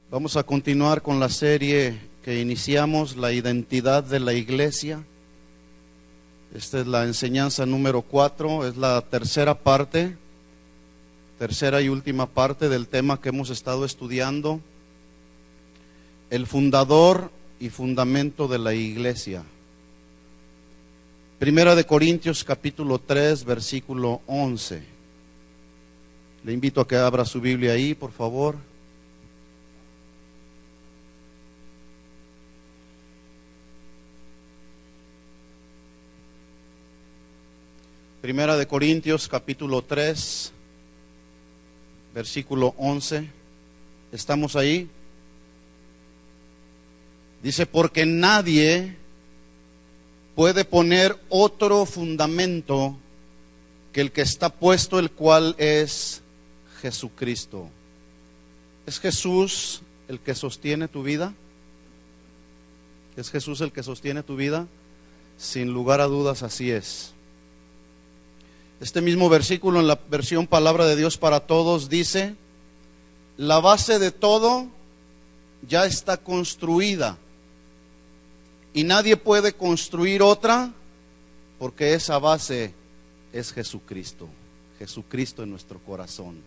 Vamos a continuar con la serie que iniciamos, la identidad de la iglesia. Esta es la enseñanza número 4, es la tercera y última parte del tema que hemos estado estudiando, el fundador y fundamento de la iglesia. Primera de Corintios capítulo 3, versículo 11. Le invito a que abra su Biblia ahí, por favor. Primera de Corintios capítulo 3, versículo 11. ¿Estamos ahí? Dice, porque nadie puede poner otro fundamento que el que está puesto, el cual es Jesucristo. ¿Es Jesús el que sostiene tu vida? ¿Es Jesús el que sostiene tu vida? Sin lugar a dudas, así es. Este mismo versículo en la versión Palabra de Dios para Todos dice, la base de todo ya está construida y nadie puede construir otra porque esa base es Jesucristo, Jesucristo en nuestro corazón.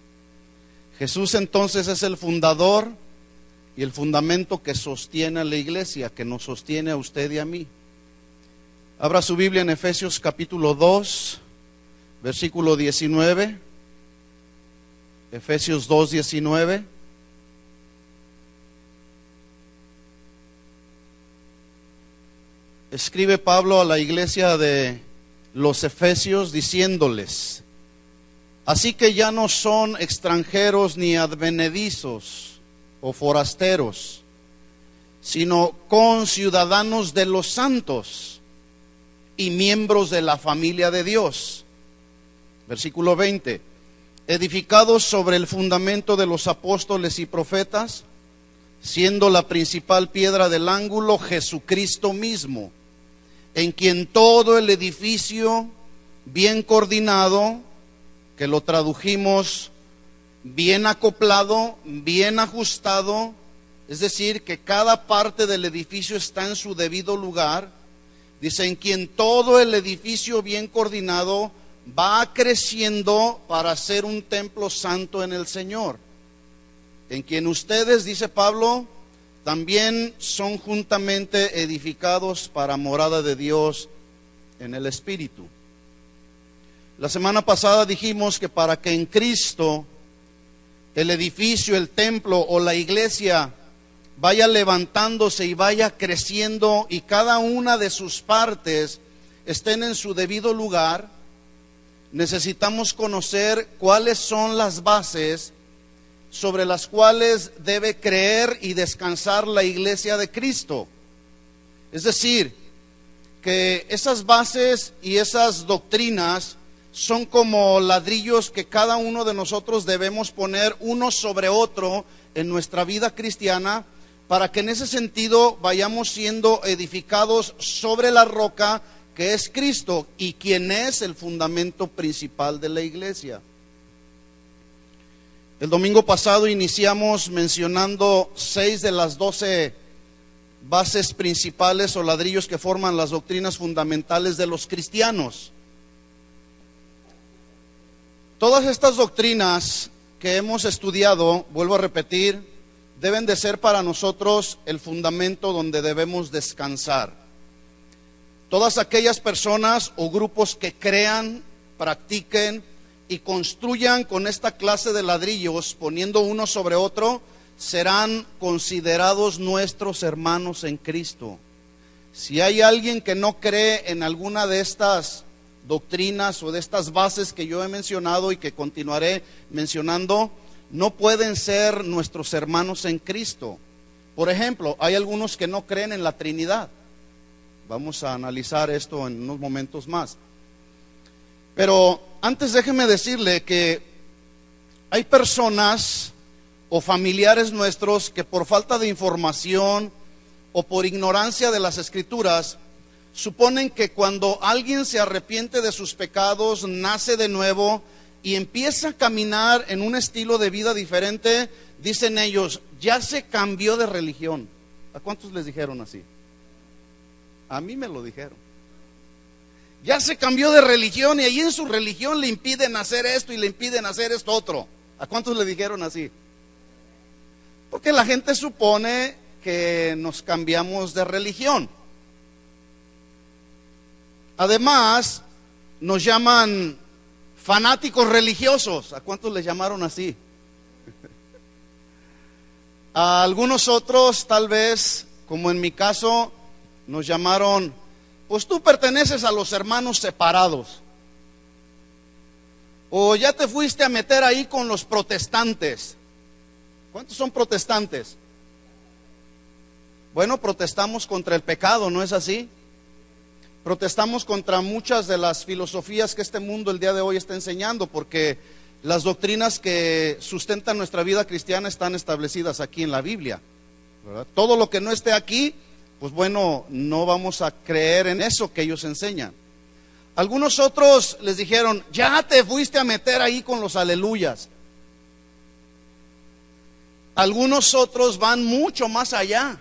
Jesús entonces es el fundador y el fundamento que sostiene a la iglesia, que nos sostiene a usted y a mí. Abra su Biblia en Efesios capítulo 2, versículo 19, Efesios 2, 19. Escribe Pablo a la iglesia de los Efesios diciéndoles, así que ya no son extranjeros ni advenedizos o forasteros, sino conciudadanos de los santos y miembros de la familia de Dios. Versículo 20, edificados sobre el fundamento de los apóstoles y profetas, siendo la principal piedra del ángulo Jesucristo mismo, en quien todo el edificio bien coordinado, que lo tradujimos bien acoplado, bien ajustado, es decir, que cada parte del edificio está en su debido lugar, dice, en quien todo el edificio bien coordinado va creciendo para ser un templo santo en el Señor, en quien ustedes, dice Pablo, también son juntamente edificados para morada de Dios en el Espíritu. La semana pasada dijimos que para que en Cristo el edificio, el templo o la iglesia vaya levantándose y vaya creciendo y cada una de sus partes estén en su debido lugar, necesitamos conocer cuáles son las bases sobre las cuales debe creer y descansar la iglesia de Cristo. Es decir, que esas bases y esas doctrinas son como ladrillos que cada uno de nosotros debemos poner uno sobre otro en nuestra vida cristiana, para que en ese sentido vayamos siendo edificados sobre la roca que es Cristo y quien es el fundamento principal de la iglesia. El domingo pasado iniciamos mencionando 6 de las 12 bases principales o ladrillos que forman las doctrinas fundamentales de los cristianos. Todas estas doctrinas que hemos estudiado, vuelvo a repetir, deben de ser para nosotros el fundamento donde debemos descansar. Todas aquellas personas o grupos que crean, practiquen y construyan con esta clase de ladrillos, poniendo uno sobre otro, serán considerados nuestros hermanos en Cristo. Si hay alguien que no cree en alguna de estas doctrinas o de estas bases que yo he mencionado y que continuaré mencionando, no pueden ser nuestros hermanos en Cristo. Por ejemplo, hay algunos que no creen en la Trinidad. Vamos a analizar esto en unos momentos más. Pero antes déjeme decirle que hay personas o familiares nuestros que por falta de información o por ignorancia de las Escrituras suponen que cuando alguien se arrepiente de sus pecados, nace de nuevo, y empieza a caminar en un estilo de vida diferente, dicen ellos, ya se cambió de religión. ¿A cuántos les dijeron así? A mí me lo dijeron. Ya se cambió de religión y ahí en su religión le impiden hacer esto y le impiden hacer esto otro. ¿A cuántos le dijeron así? Porque la gente supone que nos cambiamos de religión. Además, nos llaman fanáticos religiosos. ¿A cuántos les llamaron así? A algunos otros, tal vez, como en mi caso, nos llamaron, pues tú perteneces a los hermanos separados. O ya te fuiste a meter ahí con los protestantes. ¿Cuántos son protestantes? Bueno, protestamos contra el pecado, ¿no es así? Protestamos contra muchas de las filosofías que este mundo el día de hoy está enseñando, porque las doctrinas que sustentan nuestra vida cristiana están establecidas aquí en la Biblia, ¿verdad? Todo lo que no esté aquí, pues bueno, no vamos a creer en eso que ellos enseñan. Algunos otros les dijeron, ya te fuiste a meter ahí con los aleluyas. Algunos otros van mucho más allá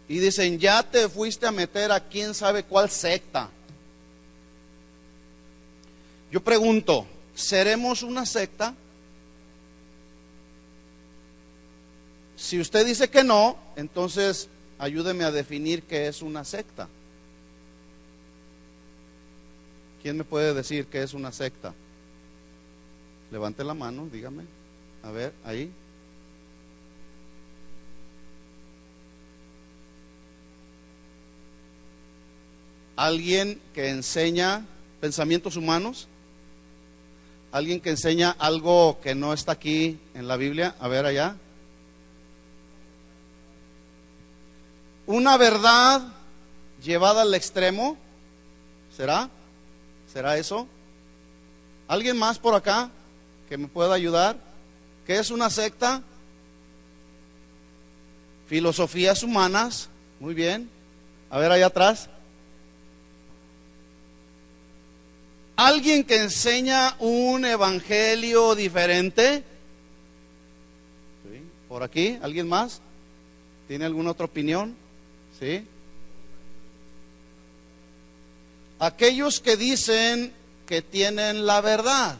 y dicen, ya te fuiste a meter a quién sabe cuál secta. Yo pregunto, ¿seremos una secta? Si usted dice que no, entonces ayúdeme a definir qué es una secta. ¿Quién me puede decir qué es una secta? Levante la mano, dígame. A ver, ahí. ¿Alguien que enseña pensamientos humanos? ¿Alguien que enseña algo que no está aquí en la Biblia? A ver allá. ¿Una verdad llevada al extremo? ¿Será? ¿Será eso? ¿Alguien más por acá que me pueda ayudar? ¿Qué es una secta? Filosofías humanas. Muy bien. A ver allá atrás. ¿Alguien que enseña un evangelio diferente? ¿Sí? ¿Por aquí? ¿Alguien más? ¿Tiene alguna otra opinión? ¿Sí? Aquellos que dicen que tienen la verdad.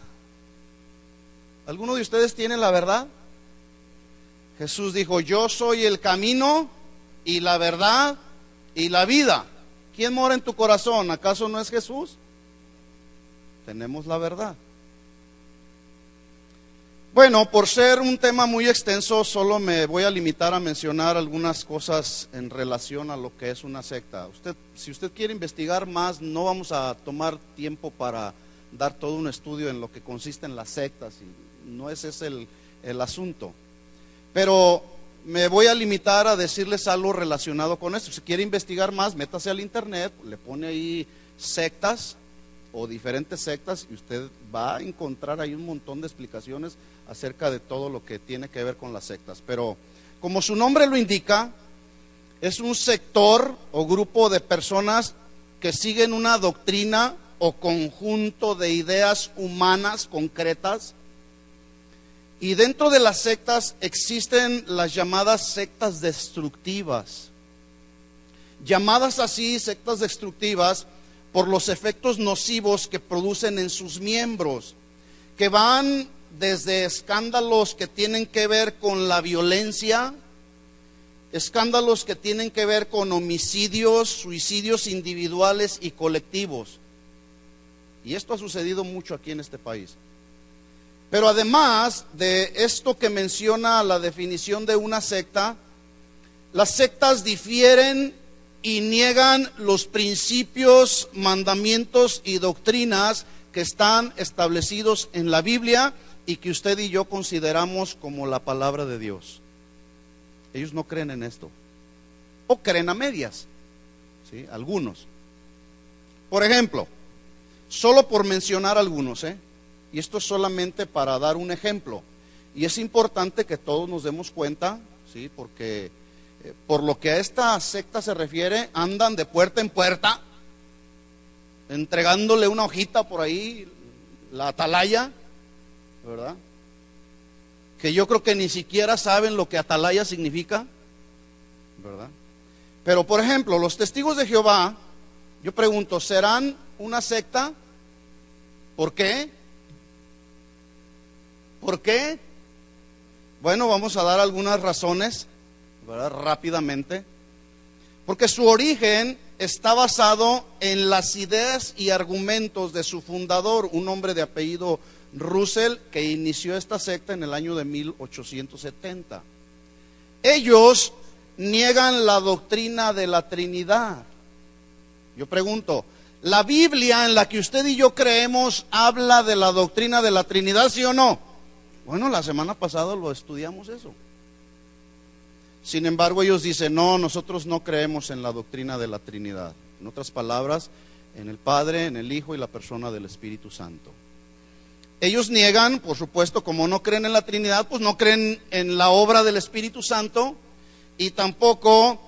¿Alguno de ustedes tiene la verdad? Jesús dijo, yo soy el camino y la verdad y la vida. ¿Quién mora en tu corazón? ¿Acaso no es Jesús? Tenemos la verdad. Bueno, por ser un tema muy extenso, solo me voy a limitar a mencionar algunas cosas en relación a lo que es una secta. Si usted quiere investigar más, no vamos a tomar tiempo para dar todo un estudio en lo que consisten las sectas, y no ese es el asunto. Pero me voy a limitar a decirles algo relacionado con esto. Si quiere investigar más, métase al internet, le pone ahí sectas o diferentes sectas y usted va a encontrar ahí un montón de explicaciones acerca de todo lo que tiene que ver con las sectas. Pero como su nombre lo indica, es un sector o grupo de personas que siguen una doctrina o conjunto de ideas humanas concretas. Y dentro de las sectas existen las llamadas sectas destructivas. Llamadas así, sectas destructivas, por los efectos nocivos que producen en sus miembros, que van desde escándalos que tienen que ver con la violencia, escándalos que tienen que ver con homicidios, suicidios individuales y colectivos. Y esto ha sucedido mucho aquí en este país. Pero además de esto que menciona la definición de una secta, las sectas difieren y niegan los principios, mandamientos y doctrinas que están establecidos en la Biblia y que usted y yo consideramos como la palabra de Dios. Ellos no creen en esto, o creen a medias, ¿sí? Algunos. Por ejemplo, solo por mencionar algunos, y esto es solamente para dar un ejemplo, y es importante que todos nos demos cuenta, ¿sí? Porque por lo que a esta secta se refiere, andan de puerta en puerta, entregándole una hojita por ahí, la atalaya, ¿verdad? Que yo creo que ni siquiera saben lo que atalaya significa, ¿verdad? Pero por ejemplo, los testigos de Jehová, yo pregunto, ¿serán una secta? ¿Por qué? ¿Por qué? Bueno, vamos a dar algunas razones, ¿verdad? Rápidamente. Porque su origen está basado en las ideas y argumentos de su fundador, un hombre de apellido Russell, que inició esta secta en el año de 1870. Ellos niegan la doctrina de la Trinidad. Yo pregunto, ¿la Biblia en la que usted y yo creemos habla de la doctrina de la Trinidad, sí o no? Bueno, la semana pasada lo estudiamos eso. Sin embargo, ellos dicen, no, nosotros no creemos en la doctrina de la Trinidad. En otras palabras, en el Padre, en el Hijo y la persona del Espíritu Santo. Ellos niegan, por supuesto, como no creen en la Trinidad, pues no creen en la obra del Espíritu Santo y tampoco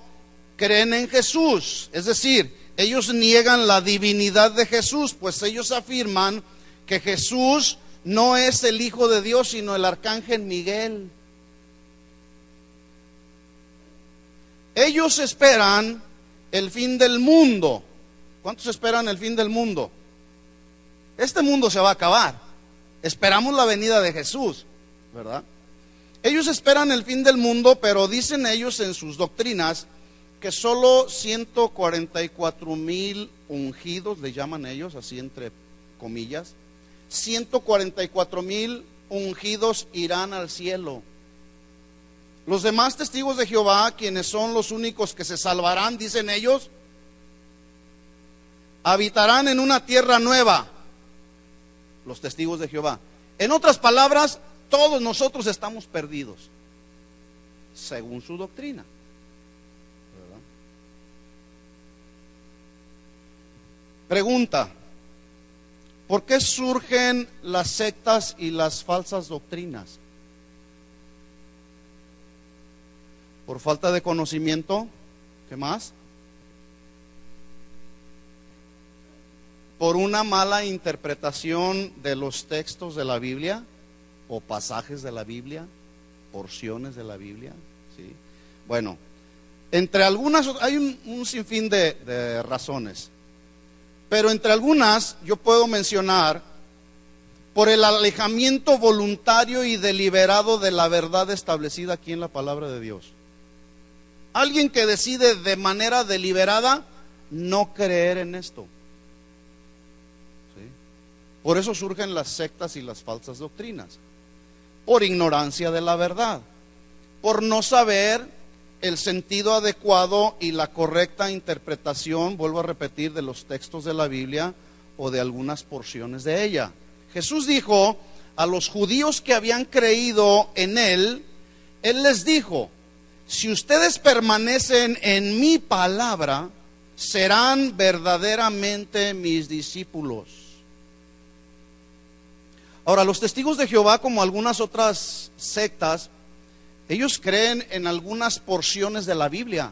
creen en Jesús. Es decir, ellos niegan la divinidad de Jesús, pues ellos afirman que Jesús no es el Hijo de Dios, sino el arcángel Miguel. Ellos esperan el fin del mundo. ¿Cuántos esperan el fin del mundo? Este mundo se va a acabar. Esperamos la venida de Jesús, ¿verdad? Ellos esperan el fin del mundo, pero dicen ellos en sus doctrinas que solo 144,000 ungidos, le llaman ellos, así entre comillas, 144,000 ungidos irán al cielo. Los demás testigos de Jehová, quienes son los únicos que se salvarán, dicen ellos, habitarán en una tierra nueva. Los testigos de Jehová. En otras palabras, todos nosotros estamos perdidos, según su doctrina, ¿verdad? Pregunta: ¿por qué surgen las sectas y las falsas doctrinas? ¿Por falta de conocimiento? ¿Qué más? ¿Por una mala interpretación de los textos de la Biblia o pasajes de la Biblia, porciones de la Biblia? ¿Sí? Bueno, entre algunas hay un sinfín de razones, pero entre algunas yo puedo mencionar por el alejamiento voluntario y deliberado de la verdad establecida aquí en la palabra de Dios. Alguien que decide de manera deliberada no creer en esto. ¿Sí? Por eso surgen las sectas y las falsas doctrinas. Por ignorancia de la verdad. Por no saber el sentido adecuado y la correcta interpretación, vuelvo a repetir, de los textos de la Biblia o de algunas porciones de ella. Jesús dijo a los judíos que habían creído en Él les dijo: si ustedes permanecen en mi palabra, serán verdaderamente mis discípulos. Ahora, los testigos de Jehová, como algunas otras sectas, ellos creen en algunas porciones de la Biblia.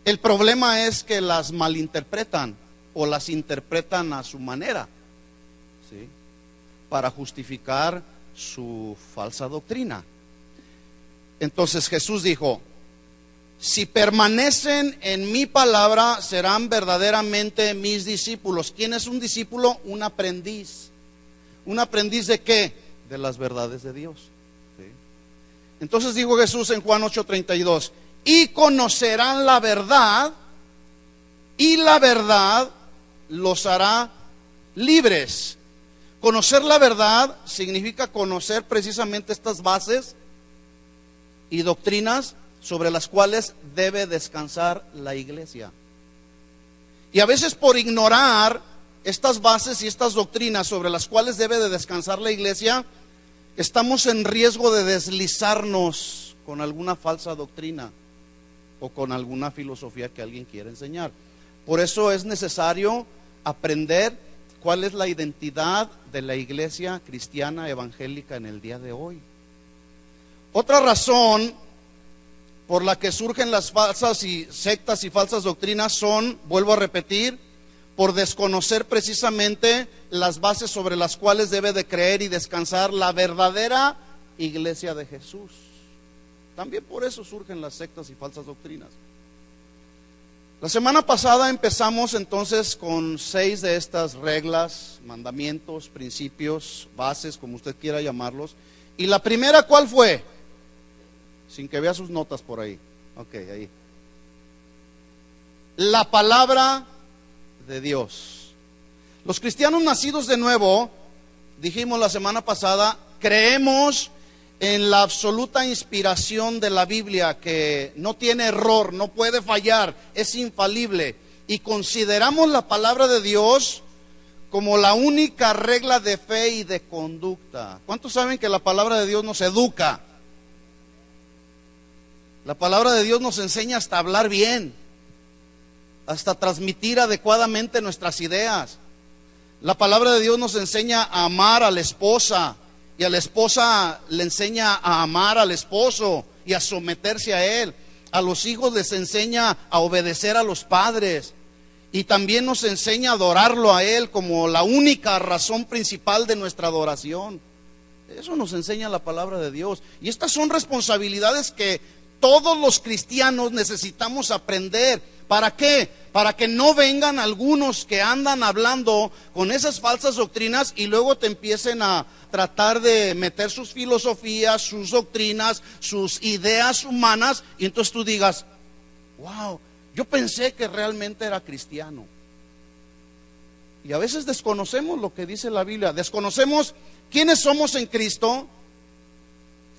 El problema es que las malinterpretan o las interpretan a su manera, ¿sí? Para justificar su falsa doctrina. Entonces Jesús dijo: si permanecen en mi palabra, serán verdaderamente mis discípulos. ¿Quién es un discípulo? Un aprendiz. ¿Un aprendiz de qué? De las verdades de Dios. ¿Sí? Entonces dijo Jesús en Juan 8:32: y conocerán la verdad, y la verdad los hará libres. Conocer la verdad significa conocer precisamente estas bases y doctrinas sobre las cuales debe descansar la iglesia. Y a veces por ignorar estas bases y estas doctrinas sobre las cuales debe de descansar la iglesia, estamos en riesgo de deslizarnos con alguna falsa doctrina o con alguna filosofía que alguien quiera enseñar. Por eso es necesario aprender cuál es la identidad de la iglesia cristiana evangélica en el día de hoy. Otra razón por la que surgen las falsas y sectas y falsas doctrinas son, vuelvo a repetir, por desconocer precisamente las bases sobre las cuales debe de creer y descansar la verdadera iglesia de Jesús. También por eso surgen las sectas y falsas doctrinas. La semana pasada empezamos entonces con 6 de estas reglas, mandamientos, principios, bases, como usted quiera llamarlos. Y la primera, ¿cuál fue? Sin que vea sus notas por ahí. Ok, ahí. La palabra de Dios. Los cristianos nacidos de nuevo, dijimos la semana pasada, creemos en la absoluta inspiración de la Biblia, que no tiene error, no puede fallar, es infalible. Y consideramos la palabra de Dios como la única regla de fe y de conducta. ¿Cuántos saben que la palabra de Dios nos educa? La palabra de Dios nos enseña hasta hablar bien, hasta transmitir adecuadamente nuestras ideas. La palabra de Dios nos enseña a amar a la esposa, y a la esposa le enseña a amar al esposo y a someterse a él. A los hijos les enseña a obedecer a los padres, y también nos enseña a adorarlo a él como la única razón principal de nuestra adoración. Eso nos enseña la palabra de Dios, y estas son responsabilidades que todos los cristianos necesitamos aprender. ¿Para qué? Para que no vengan algunos que andan hablando con esas falsas doctrinas y luego te empiecen a tratar de meter sus filosofías, sus doctrinas, sus ideas humanas, y entonces tú digas, wow, yo pensé que realmente era cristiano. Y a veces desconocemos lo que dice la Biblia, desconocemos quiénes somos en Cristo,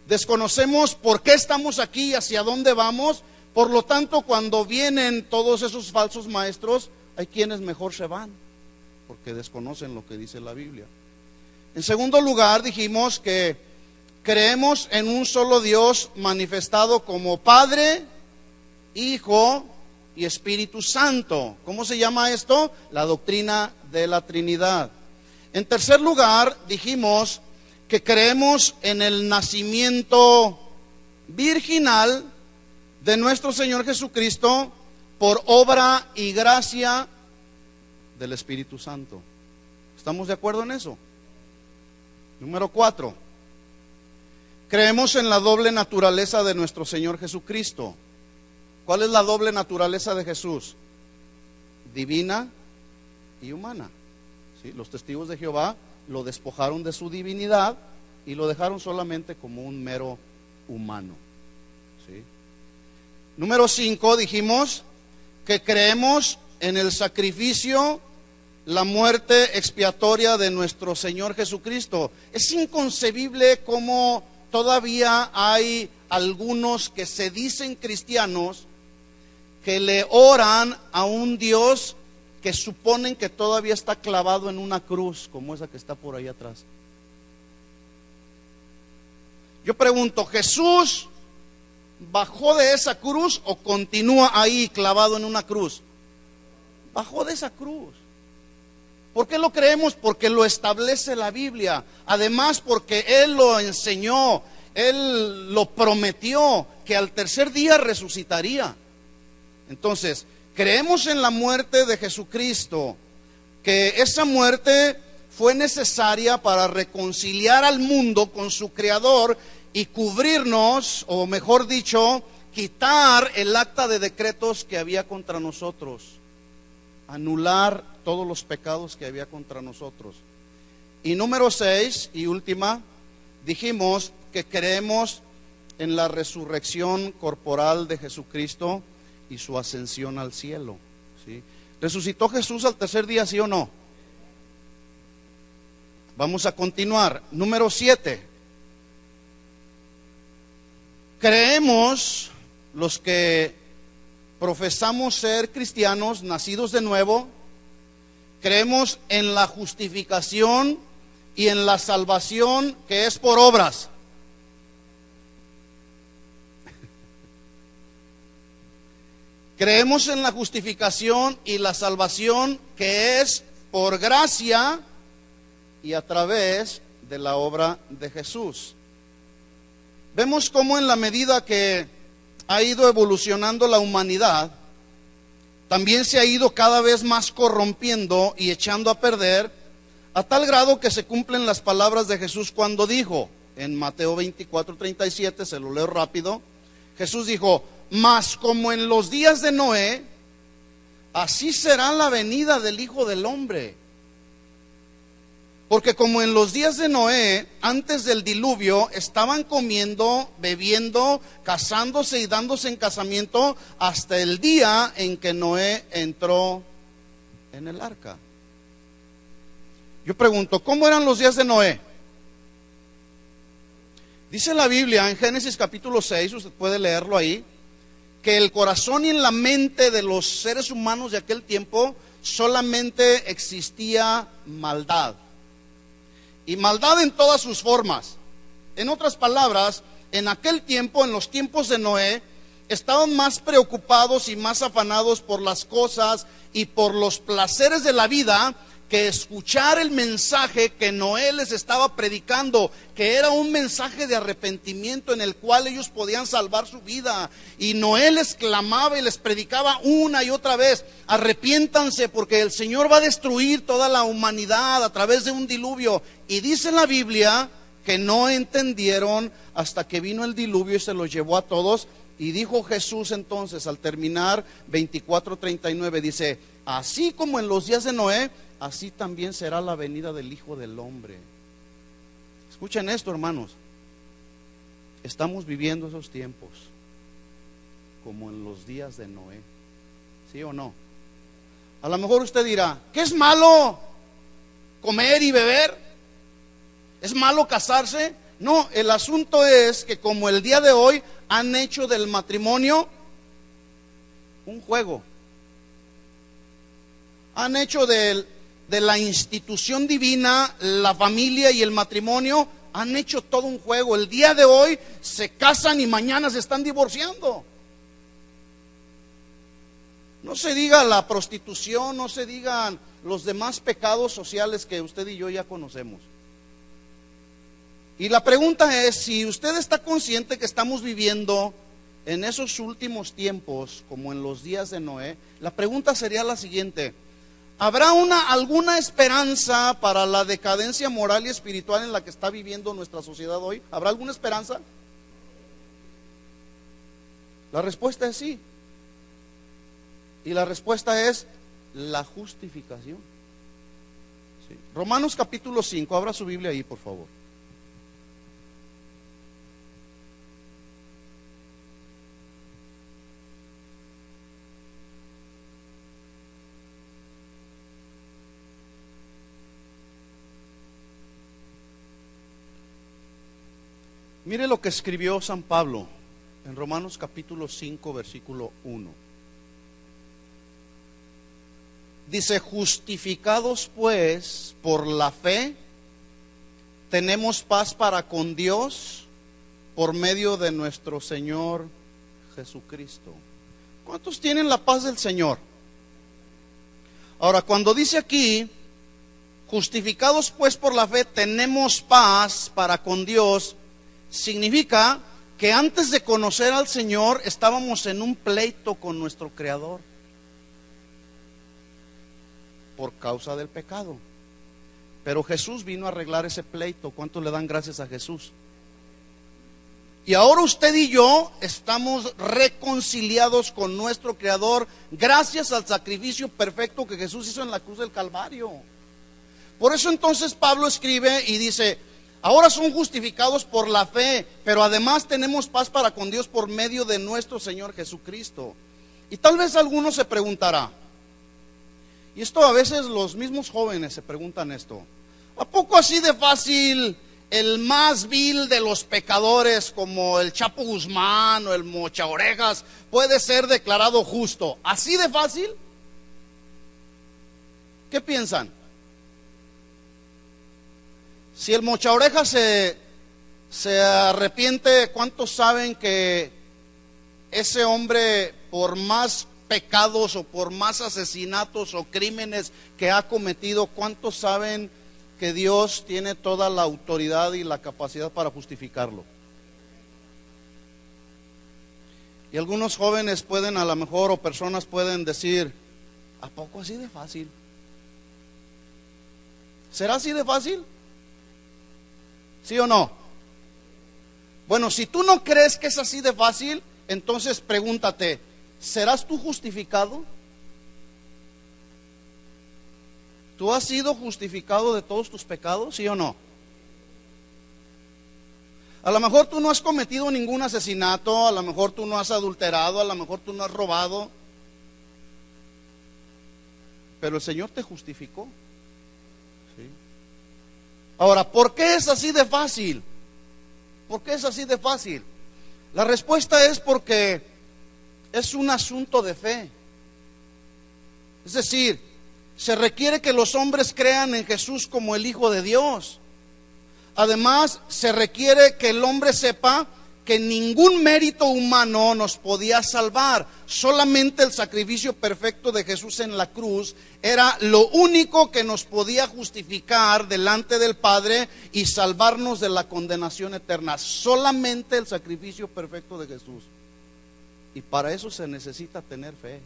desconocemos por qué estamos aquí y hacia dónde vamos. Por lo tanto, cuando vienen todos esos falsos maestros, hay quienes mejor se van, porque desconocen lo que dice la Biblia. En segundo lugar, dijimos que creemos en un solo Dios manifestado como Padre, Hijo y Espíritu Santo. ¿Cómo se llama esto? La doctrina de la Trinidad. En tercer lugar, dijimos que creemos en el nacimiento virginal de nuestro Señor Jesucristo por obra y gracia del Espíritu Santo. ¿Estamos de acuerdo en eso? Número 4. Creemos en la doble naturaleza de nuestro Señor Jesucristo. ¿Cuál es la doble naturaleza de Jesús? Divina y humana. ¿Sí? Los testigos de Jehová lo despojaron de su divinidad y lo dejaron solamente como un mero humano. ¿Sí? Número 5, dijimos que creemos en el sacrificio, la muerte expiatoria de nuestro Señor Jesucristo. Es inconcebible cómo todavía hay algunos que se dicen cristianos que le oran a un Dios que suponen que todavía está clavado en una cruz, como esa que está por ahí atrás. Yo pregunto, ¿Jesús bajó de esa cruz o continúa ahí clavado en una cruz? Bajó de esa cruz. ¿Por qué lo creemos? Porque lo establece la Biblia. Además, porque Él lo enseñó, Él lo prometió, que al tercer día resucitaría. Entonces, creemos en la muerte de Jesucristo, que esa muerte fue necesaria para reconciliar al mundo con su Creador y cubrirnos, o mejor dicho, quitar el acta de decretos que había contra nosotros, anular todos los pecados que había contra nosotros. Y número 6 y última, dijimos que creemos en la resurrección corporal de Jesucristo y su ascensión al cielo. ¿Sí? ¿Resucitó Jesús al tercer día, sí o no? Vamos a continuar. Número 7. Creemos, los que profesamos ser cristianos, nacidos de nuevo, creemos en la justificación y en la salvación que es por obras. Creemos en la justificación y la salvación que es por gracia y a través de la obra de Jesús. Vemos cómo en la medida que ha ido evolucionando la humanidad, también se ha ido cada vez más corrompiendo y echando a perder, a tal grado que se cumplen las palabras de Jesús cuando dijo, en Mateo 24:37, se lo leo rápido, Jesús dijo, mas como en los días de Noé, así será la venida del Hijo del Hombre. Porque como en los días de Noé, antes del diluvio, estaban comiendo, bebiendo, casándose y dándose en casamiento hasta el día en que Noé entró en el arca. Yo pregunto, ¿cómo eran los días de Noé? Dice la Biblia en Génesis capítulo 6, usted puede leerlo ahí, que el corazón y en la mente de los seres humanos de aquel tiempo solamente existía maldad. Y maldad en todas sus formas. En otras palabras, en aquel tiempo, en los tiempos de Noé, estaban más preocupados y más afanados por las cosas y por los placeres de la vida que escuchar el mensaje que Noé les estaba predicando, que era un mensaje de arrepentimiento en el cual ellos podían salvar su vida. Y Noé les clamaba y les predicaba una y otra vez, arrepiéntanse porque el Señor va a destruir toda la humanidad a través de un diluvio. Y dice la Biblia que no entendieron hasta que vino el diluvio y se los llevó a todos. Y dijo Jesús entonces al terminar 24:39, dice, así como en los días de Noé, así también será la venida del Hijo del Hombre. Escuchen esto, hermanos. Estamos viviendo esos tiempos como en los días de Noé. ¿Sí o no? A lo mejor usted dirá, ¿qué es malo? ¿Comer y beber? ¿Es malo casarse? No, el asunto es que como el día de hoy han hecho del matrimonio un juego. Han hecho de la institución divina, la familia y el matrimonio, han hecho todo un juego. El día de hoy se casan y mañana se están divorciando. No se diga la prostitución, no se digan los demás pecados sociales que usted y yo ya conocemos. Y la pregunta es, si usted está consciente que estamos viviendo en esos últimos tiempos, como en los días de Noé, la pregunta sería la siguiente: ¿habrá alguna esperanza para la decadencia moral y espiritual en la que está viviendo nuestra sociedad hoy? ¿Habrá alguna esperanza? La respuesta es sí. Y la respuesta es la justificación. Sí. Romanos capítulo 5, abra su Biblia ahí, por favor. Mire lo que escribió San Pablo en Romanos capítulo 5, versículo 1. Dice, justificados pues por la fe, tenemos paz para con Dios por medio de nuestro Señor Jesucristo. ¿Cuántos tienen la paz del Señor? Ahora, cuando dice aquí, justificados pues por la fe, tenemos paz para con Dios, significa que antes de conocer al Señor estábamos en un pleito con nuestro Creador por causa del pecado. Pero Jesús vino a arreglar ese pleito. ¿Cuántos le dan gracias a Jesús? Y ahora usted y yo estamos reconciliados con nuestro Creador gracias al sacrificio perfecto que Jesús hizo en la cruz del Calvario. Por eso entonces Pablo escribe y dice, ahora son justificados por la fe, pero además tenemos paz para con Dios por medio de nuestro Señor Jesucristo. Y tal vez alguno se preguntará, y esto a veces los mismos jóvenes se preguntan esto, ¿a poco así de fácil el más vil de los pecadores como el Chapo Guzmán o el Mocha Orejas puede ser declarado justo? ¿Así de fácil? ¿Qué piensan? Si el Mocha Orejas se arrepiente, ¿cuántos saben que ese hombre, por más pecados o por más asesinatos o crímenes que ha cometido, cuántos saben que Dios tiene toda la autoridad y la capacidad para justificarlo? Y algunos jóvenes pueden a lo mejor, o personas pueden decir, ¿a poco así de fácil? ¿Será así de fácil? ¿Sí o no? Bueno, si tú no crees que es así de fácil, entonces pregúntate, ¿serás tú justificado? ¿Tú has sido justificado de todos tus pecados, sí o no? A lo mejor tú no has cometido ningún asesinato, a lo mejor tú no has adulterado, a lo mejor tú no has robado, pero el Señor te justificó. ¿Sí? Ahora, ¿por qué es así de fácil? ¿Por qué es así de fácil? La respuesta es porque es un asunto de fe. Es decir, se requiere que los hombres crean en Jesús como el Hijo de Dios. Además, se requiere que el hombre sepa que ningún mérito humano nos podía salvar. Solamente el sacrificio perfecto de Jesús en la cruz era lo único que nos podía justificar delante del Padre y salvarnos de la condenación eterna. Solamente el sacrificio perfecto de Jesús. Y para eso se necesita tener fe.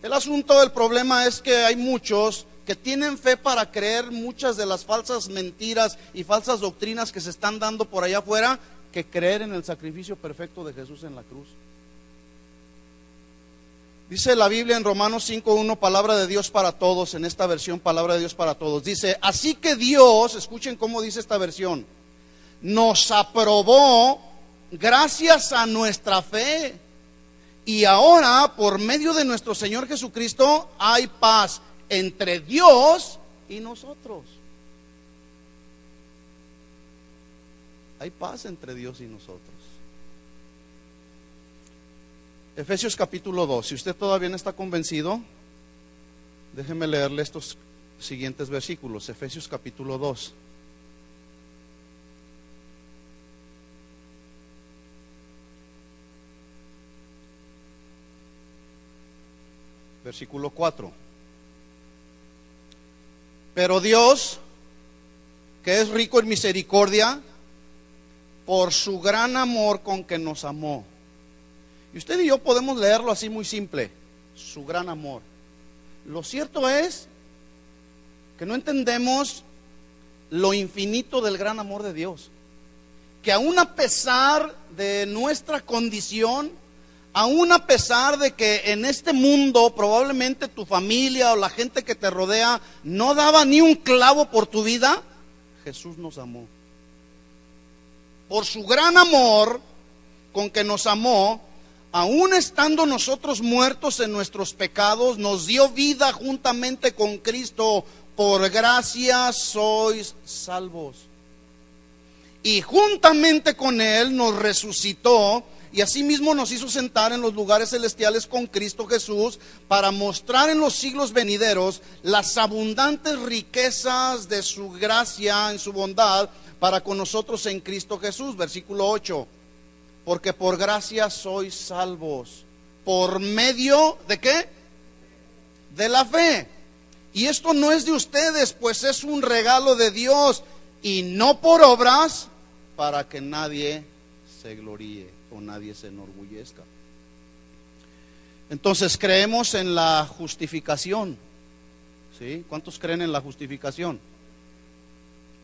El asunto del problema es que hay muchos que tienen fe para creer muchas de las falsas mentiras y falsas doctrinas que se están dando por allá afuera, que creer en el sacrificio perfecto de Jesús en la cruz. Dice la Biblia en Romanos 5:1, palabra de Dios para todos, en esta versión palabra de Dios para todos. Dice, así que Dios, escuchen cómo dice esta versión, nos aprobó gracias a nuestra fe. Y ahora, por medio de nuestro Señor Jesucristo, hay paz entre Dios y nosotros. Hay paz entre Dios y nosotros. Efesios capítulo 2. Si usted todavía no está convencido, déjeme leerle estos siguientes versículos. Efesios capítulo 2. Versículo 4. Pero Dios, que es rico en misericordia, por su gran amor con que nos amó. Y usted y yo podemos leerlo así muy simple, su gran amor. Lo cierto es que no entendemos lo infinito del gran amor de Dios. Que aún a pesar de nuestra condición, aún a pesar de que en este mundo probablemente tu familia o la gente que te rodea no daba ni un clavo por tu vida, Jesús nos amó. Por su gran amor con que nos amó, aún estando nosotros muertos en nuestros pecados, nos dio vida juntamente con Cristo. Por gracia sois salvos. Y juntamente con Él nos resucitó y asimismo nos hizo sentar en los lugares celestiales con Cristo Jesús para mostrar en los siglos venideros las abundantes riquezas de su gracia en su bondad para con nosotros en Cristo Jesús. Versículo 8. Porque por gracia sois salvos. ¿Por medio de qué? De la fe. Y esto no es de ustedes, pues es un regalo de Dios, y no por obras, para que nadie se gloríe o nadie se enorgullezca. Entonces creemos en la justificación. ¿Sí? ¿Cuántos creen en la justificación?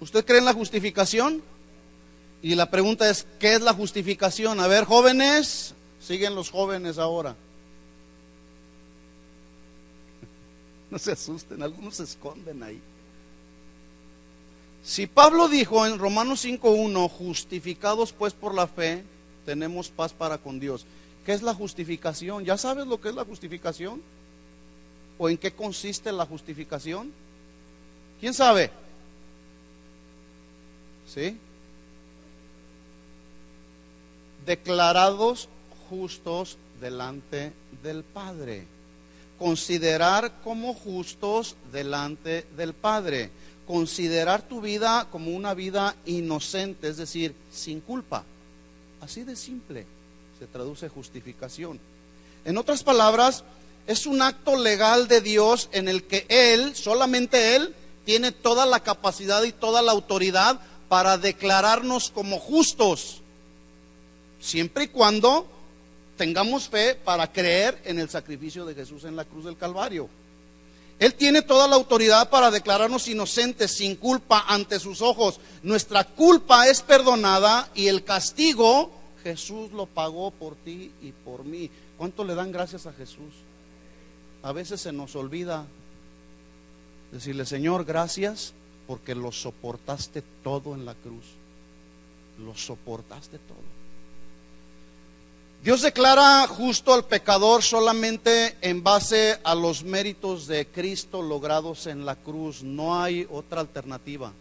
¿Usted cree en la justificación? Y la pregunta es, ¿qué es la justificación? A ver, jóvenes, siguen los jóvenes ahora. No se asusten, algunos se esconden ahí. Si Pablo dijo en Romanos 5:1, justificados pues por la fe, tenemos paz para con Dios. ¿Qué es la justificación? ¿Ya sabes lo que es la justificación? ¿O en qué consiste la justificación? ¿Quién sabe? ¿Sí? Declarados justos delante del Padre. Considerar como justos delante del Padre. Considerar tu vida como una vida inocente, es decir, sin culpa. Así de simple se traduce justificación. En otras palabras, es un acto legal de Dios en el que Él, solamente Él, tiene toda la capacidad y toda la autoridad para declararnos como justos, siempre y cuando tengamos fe para creer en el sacrificio de Jesús en la cruz del Calvario. Él tiene toda la autoridad para declararnos inocentes, sin culpa ante sus ojos. Nuestra culpa es perdonada y el castigo Jesús lo pagó por ti y por mí. ¿Cuánto le dan gracias a Jesús? A veces se nos olvida decirle: Señor, gracias porque lo soportaste todo en la cruz. Lo soportaste todo. Dios declara justo al pecador solamente en base a los méritos de Cristo logrados en la cruz. No hay otra alternativa.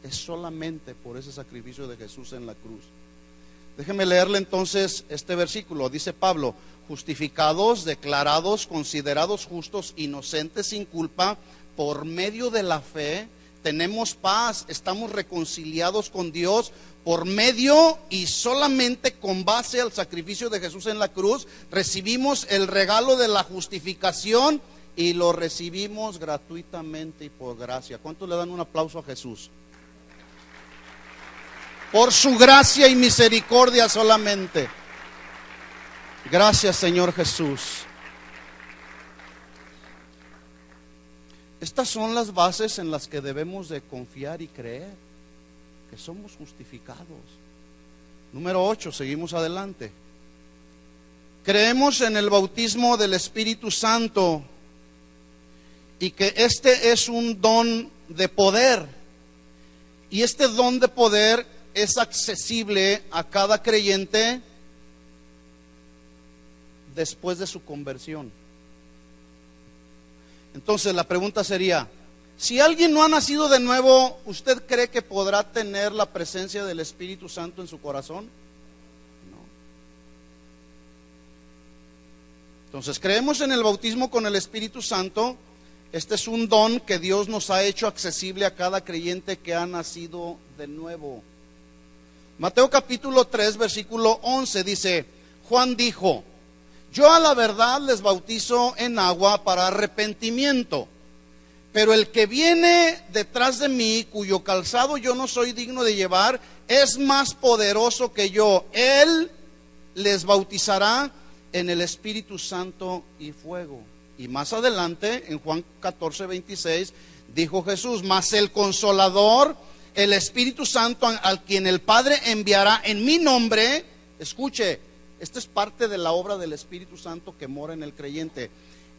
Es solamente por ese sacrificio de Jesús en la cruz. Déjeme leerle entonces este versículo. Dice Pablo: justificados, declarados, considerados justos, inocentes, sin culpa, por medio de la fe, tenemos paz, estamos reconciliados con Dios por medio y solamente con base al sacrificio de Jesús en la cruz. Recibimos el regalo de la justificación y lo recibimos gratuitamente y por gracia. ¿Cuántos le dan un aplauso a Jesús? Por su gracia y misericordia solamente. Gracias, Señor Jesús. Estas son las bases en las que debemos de confiar y creer, que somos justificados. Número 8, seguimos adelante. Creemos en el bautismo del Espíritu Santo y que este es un don de poder. Y este don de poder es accesible a cada creyente después de su conversión. Entonces la pregunta sería: si alguien no ha nacido de nuevo, ¿usted cree que podrá tener la presencia del Espíritu Santo en su corazón? No. Entonces creemos en el bautismo con el Espíritu Santo. Este es un don que Dios nos ha hecho accesible a cada creyente que ha nacido de nuevo. Mateo capítulo 3 versículo 11 dice: Juan dijo: yo a la verdad les bautizo en agua para arrepentimiento, pero el que viene detrás de mí, cuyo calzado yo no soy digno de llevar, es más poderoso que yo. Él les bautizará en el Espíritu Santo y fuego. Y más adelante, en Juan 14, 26, dijo Jesús: mas el Consolador, el Espíritu Santo, al quien el Padre enviará en mi nombre, escuche, esta es parte de la obra del Espíritu Santo que mora en el creyente.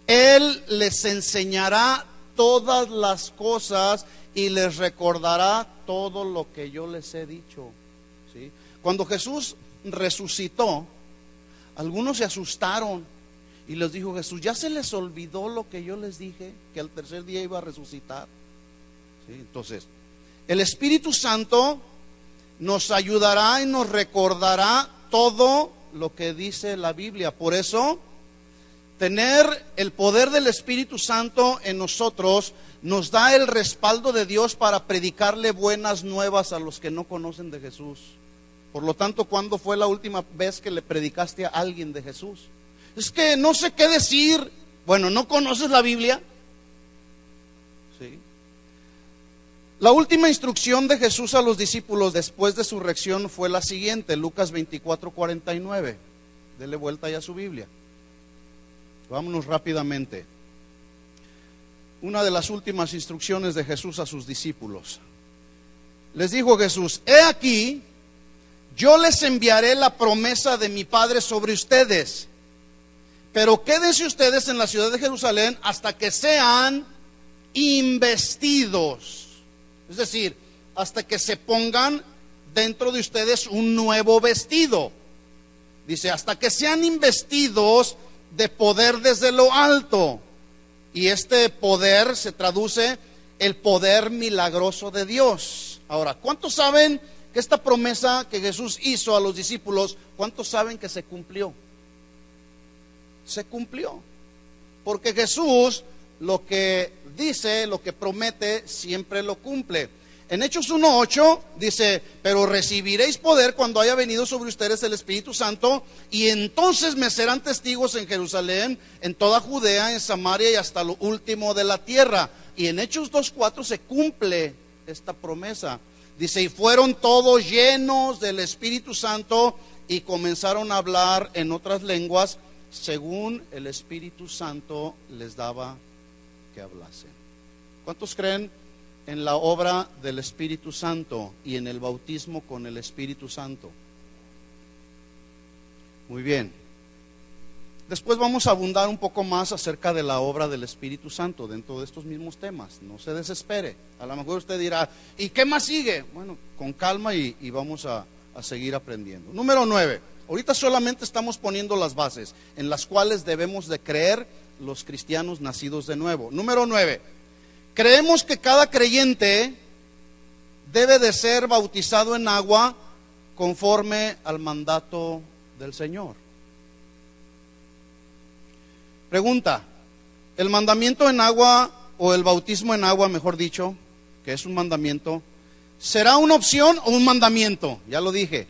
Él les enseñará todas las cosas y les recordará todo lo que yo les he dicho. ¿Sí? Cuando Jesús resucitó, algunos se asustaron y les dijo Jesús: ¿ya se les olvidó lo que yo les dije? Que al tercer día iba a resucitar. ¿Sí? Entonces, el Espíritu Santo nos ayudará y nos recordará todo lo que dice la Biblia. Por eso, tener el poder del Espíritu Santo en nosotros nos da el respaldo de Dios para predicarle buenas nuevas a los que no conocen de Jesús. Por lo tanto, ¿cuándo fue la última vez que le predicaste a alguien de Jesús? Es que no sé qué decir. Bueno, ¿no conoces la Biblia? Sí. La última instrucción de Jesús a los discípulos después de su resurrección fue la siguiente: Lucas 24, 49. Dele vuelta ya a su Biblia. Vámonos rápidamente. Una de las últimas instrucciones de Jesús a sus discípulos. Les dijo Jesús: he aquí, yo les enviaré la promesa de mi Padre sobre ustedes, pero quédense ustedes en la ciudad de Jerusalén hasta que sean investidos. Es decir, hasta que se pongan dentro de ustedes un nuevo vestido. Dice: hasta que sean investidos de poder desde lo alto. Y este poder se traduce el poder milagroso de Dios. Ahora, ¿cuántos saben que esta promesa que Jesús hizo a los discípulos, cuántos saben que se cumplió? Se cumplió. Porque Jesús lo que dice, lo que promete, siempre lo cumple. En Hechos 1:8 dice: pero recibiréis poder cuando haya venido sobre ustedes el Espíritu Santo, y entonces me serán testigos en Jerusalén, en toda Judea, en Samaria y hasta lo último de la tierra. Y en Hechos 2:4 se cumple esta promesa. Dice: y fueron todos llenos del Espíritu Santo y comenzaron a hablar en otras lenguas según el Espíritu Santo les daba que hablasen. ¿Cuántos creen en la obra del Espíritu Santo y en el bautismo con el Espíritu Santo? Muy bien. Después vamos a abundar un poco más acerca de la obra del Espíritu Santo dentro de estos mismos temas. No se desespere. A lo mejor usted dirá, ¿y qué más sigue? Bueno, con calma y vamos a seguir aprendiendo. Número 9. Ahorita solamente estamos poniendo las bases en las cuales debemos de creer los cristianos nacidos de nuevo. Número 9. Creemos que cada creyente debe de ser bautizado en agua conforme al mandato del Señor. Pregunta, ¿el mandamiento en agua o el bautismo en agua, mejor dicho, que es un mandamiento, será una opción o un mandamiento? Ya lo dije.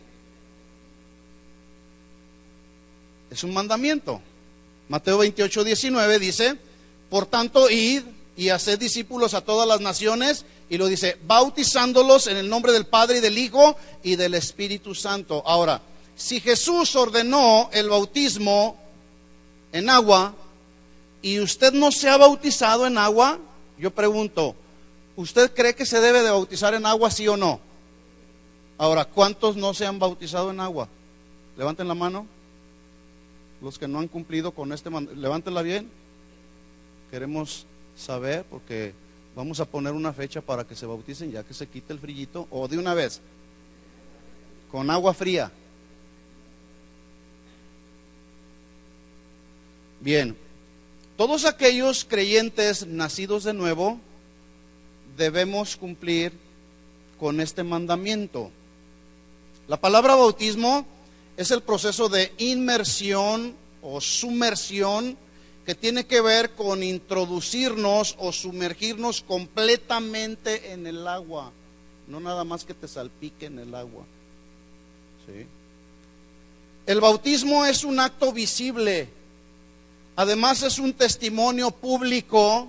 Es un mandamiento. Mateo 28:19 dice, por tanto, id y haced discípulos a todas las naciones, y lo dice, bautizándolos en el nombre del Padre y del Hijo y del Espíritu Santo. Ahora, si Jesús ordenó el bautismo en agua, y usted no se ha bautizado en agua, yo pregunto, ¿usted cree que se debe de bautizar en agua, sí o no? Ahora, ¿cuántos no se han bautizado en agua? Levanten la mano. Los que no han cumplido con este mandato, levántenla bien. Queremos saber, porque vamos a poner una fecha para que se bauticen, ya que se quite el frillito, o de una vez, con agua fría. Bien. Todos aquellos creyentes nacidos de nuevo debemos cumplir con este mandamiento. La palabra bautismo es el proceso de inmersión o sumersión que tiene que ver con introducirnos o sumergirnos completamente en el agua, no nada más que te salpique en el agua. ¿Sí? El bautismo es un acto visible. Además es un testimonio público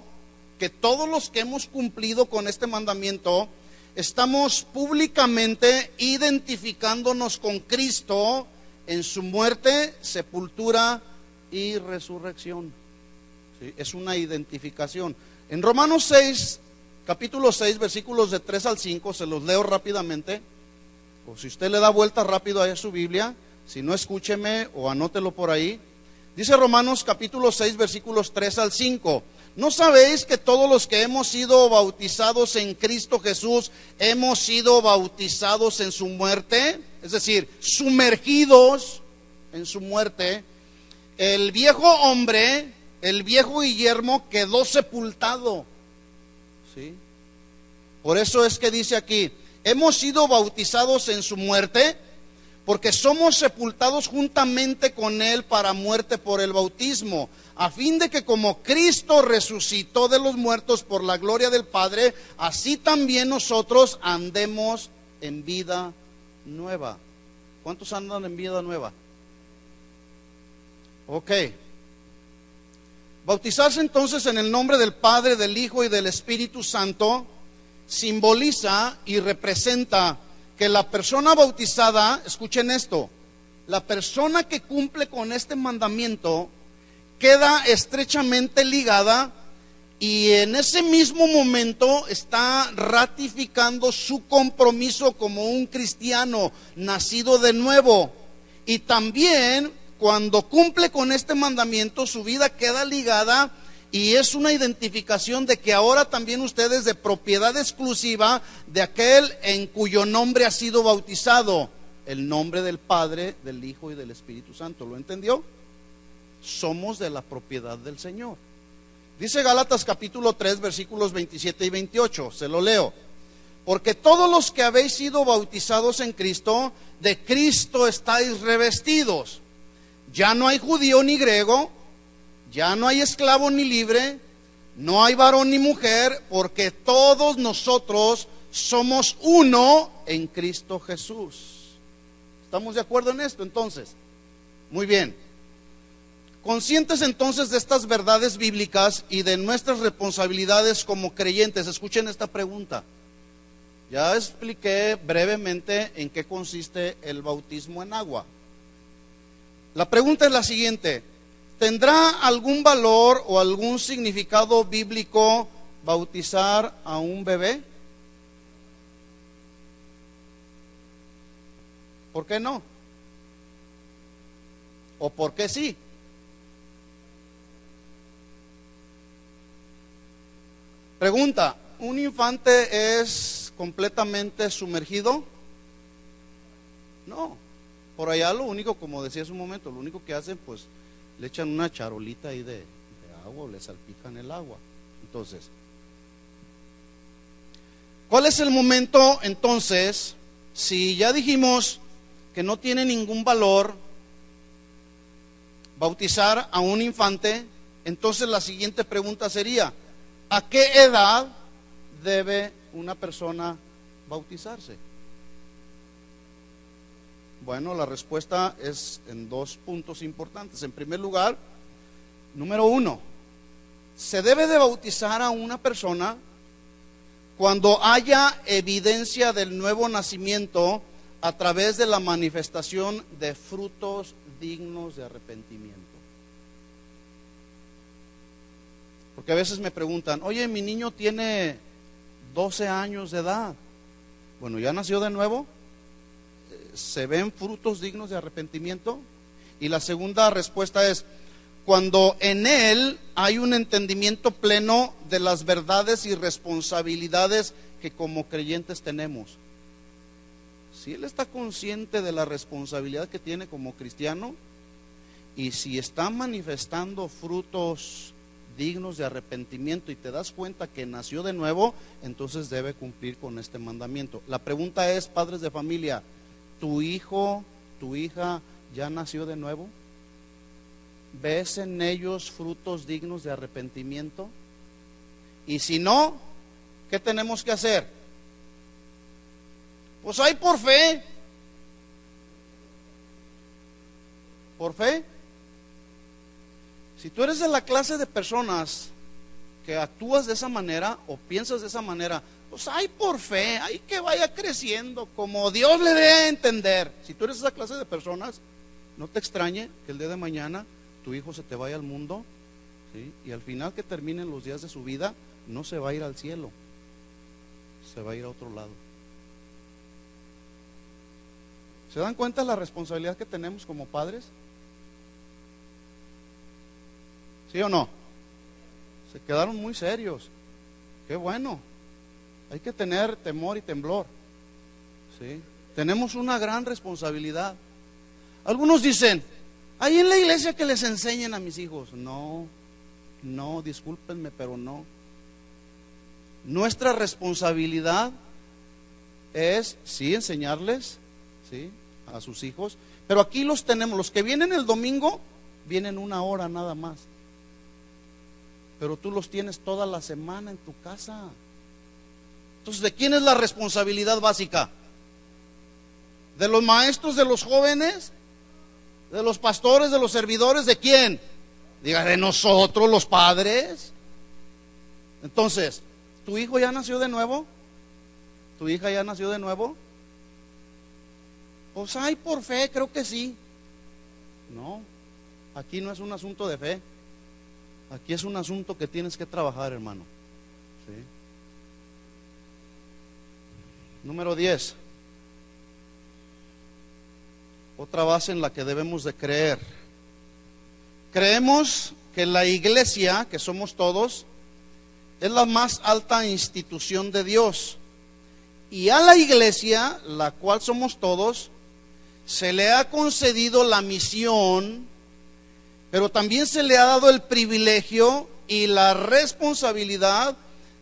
que todos los que hemos cumplido con este mandamiento estamos públicamente identificándonos con Cristo en su muerte, sepultura y resurrección. ¿Sí? Es una identificación. En Romanos 6, capítulo 6, versículos de 3 al 5, se los leo rápidamente. O si usted le da vuelta rápido a su Biblia, si no, escúcheme o anótelo por ahí. Dice Romanos capítulo 6 versículos 3 al 5. ¿No sabéis que todos los que hemos sido bautizados en Cristo Jesús hemos sido bautizados en su muerte? Es decir, sumergidos en su muerte. El viejo hombre, el viejo Guillermo quedó sepultado. ¿Sí? Por eso es que dice aquí, hemos sido bautizados en su muerte, porque somos sepultados juntamente con Él para muerte por el bautismo, a fin de que como Cristo resucitó de los muertos por la gloria del Padre, así también nosotros andemos en vida nueva. ¿Cuántos andan en vida nueva? Ok. Bautizarse entonces en el nombre del Padre, del Hijo y del Espíritu Santo simboliza y representa que la persona bautizada, escuchen esto, la persona que cumple con este mandamiento queda estrechamente ligada y en ese mismo momento está ratificando su compromiso como un cristiano nacido de nuevo. Y también cuando cumple con este mandamiento, su vida queda ligada y es una identificación de que ahora también usted es de propiedad exclusiva de aquel en cuyo nombre ha sido bautizado, el nombre del Padre, del Hijo y del Espíritu Santo. ¿Lo entendió? Somos de la propiedad del Señor. Dice Gálatas capítulo 3 versículos 27 y 28, se lo leo. Porque todos los que habéis sido bautizados en Cristo, de Cristo estáis revestidos. Ya no hay judío ni griego, ya no hay esclavo ni libre, no hay varón ni mujer, porque todos nosotros somos uno en Cristo Jesús. ¿Estamos de acuerdo en esto entonces? Muy bien. Conscientes entonces de estas verdades bíblicas y de nuestras responsabilidades como creyentes, escuchen esta pregunta. Ya expliqué brevemente en qué consiste el bautismo en agua. La pregunta es la siguiente: ¿tendrá algún valor o algún significado bíblico bautizar a un bebé? ¿Por qué no? ¿O por qué sí? Pregunta: ¿un infante es completamente sumergido? No. Por allá lo único, como decía hace un momento, lo único que hacen, pues le echan una charolita ahí de agua o le salpican el agua. Entonces, ¿cuál es el momento entonces? Si ya dijimos que no tiene ningún valor bautizar a un infante, entonces la siguiente pregunta sería: ¿a qué edad debe una persona bautizarse? Bueno, la respuesta es en dos puntos importantes. En primer lugar, número 1, se debe de bautizar a una persona cuando haya evidencia del nuevo nacimiento a través de la manifestación de frutos dignos de arrepentimiento. Porque a veces me preguntan: oye, mi niño tiene 12 años de edad. Bueno, ¿ya nació de nuevo? ¿Se ven frutos dignos de arrepentimiento? Y la segunda respuesta es: cuando en él hay un entendimiento pleno de las verdades y responsabilidades que como creyentes tenemos. Si él está consciente de la responsabilidad que tiene como cristiano, y si está manifestando frutos dignos de arrepentimiento y te das cuenta que nació de nuevo, entonces debe cumplir con este mandamiento. La pregunta es, padres de familia: ¿tu hijo, tu hija ya nació de nuevo? ¿Ves en ellos frutos dignos de arrepentimiento? Y si no, ¿qué tenemos que hacer? Pues hay por fe. Por fe. Si tú eres de la clase de personas que actúas de esa manera o piensas de esa manera, pues hay por fe, hay que vaya creciendo como Dios le dé a entender. Si tú eres esa clase de personas, no te extrañe que el día de mañana tu hijo se te vaya al mundo, ¿sí? Y al final que terminen los días de su vida, no se va a ir al cielo, se va a ir a otro lado. ¿Se dan cuenta de la responsabilidad que tenemos como padres? ¿Sí o no? Se quedaron muy serios. Qué bueno. Hay que tener temor y temblor, ¿sí? Tenemos una gran responsabilidad. Algunos dicen: ahí en la iglesia que les enseñen a mis hijos. No, discúlpenme, pero no. Nuestra responsabilidad es, sí, enseñarles, sí, a sus hijos. Pero aquí los tenemos, los que vienen el domingo, vienen una hora nada más. Pero tú los tienes toda la semana en tu casa. Entonces, ¿de quién es la responsabilidad básica? ¿De los maestros, de los jóvenes, de los pastores, de los servidores? ¿De quién? Diga, de nosotros, los padres. Entonces, ¿tu hijo ya nació de nuevo? ¿Tu hija ya nació de nuevo? Pues hay por fe, creo que sí. No, aquí no es un asunto de fe. Aquí es un asunto que tienes que trabajar, hermano. ¿Sí? Número 10. Otra base en la que debemos de creer. Creemos que la iglesia, que somos todos, es la más alta institución de Dios. Y a la iglesia, la cual somos todos, se le ha concedido la misión, pero también se le ha dado el privilegio y la responsabilidad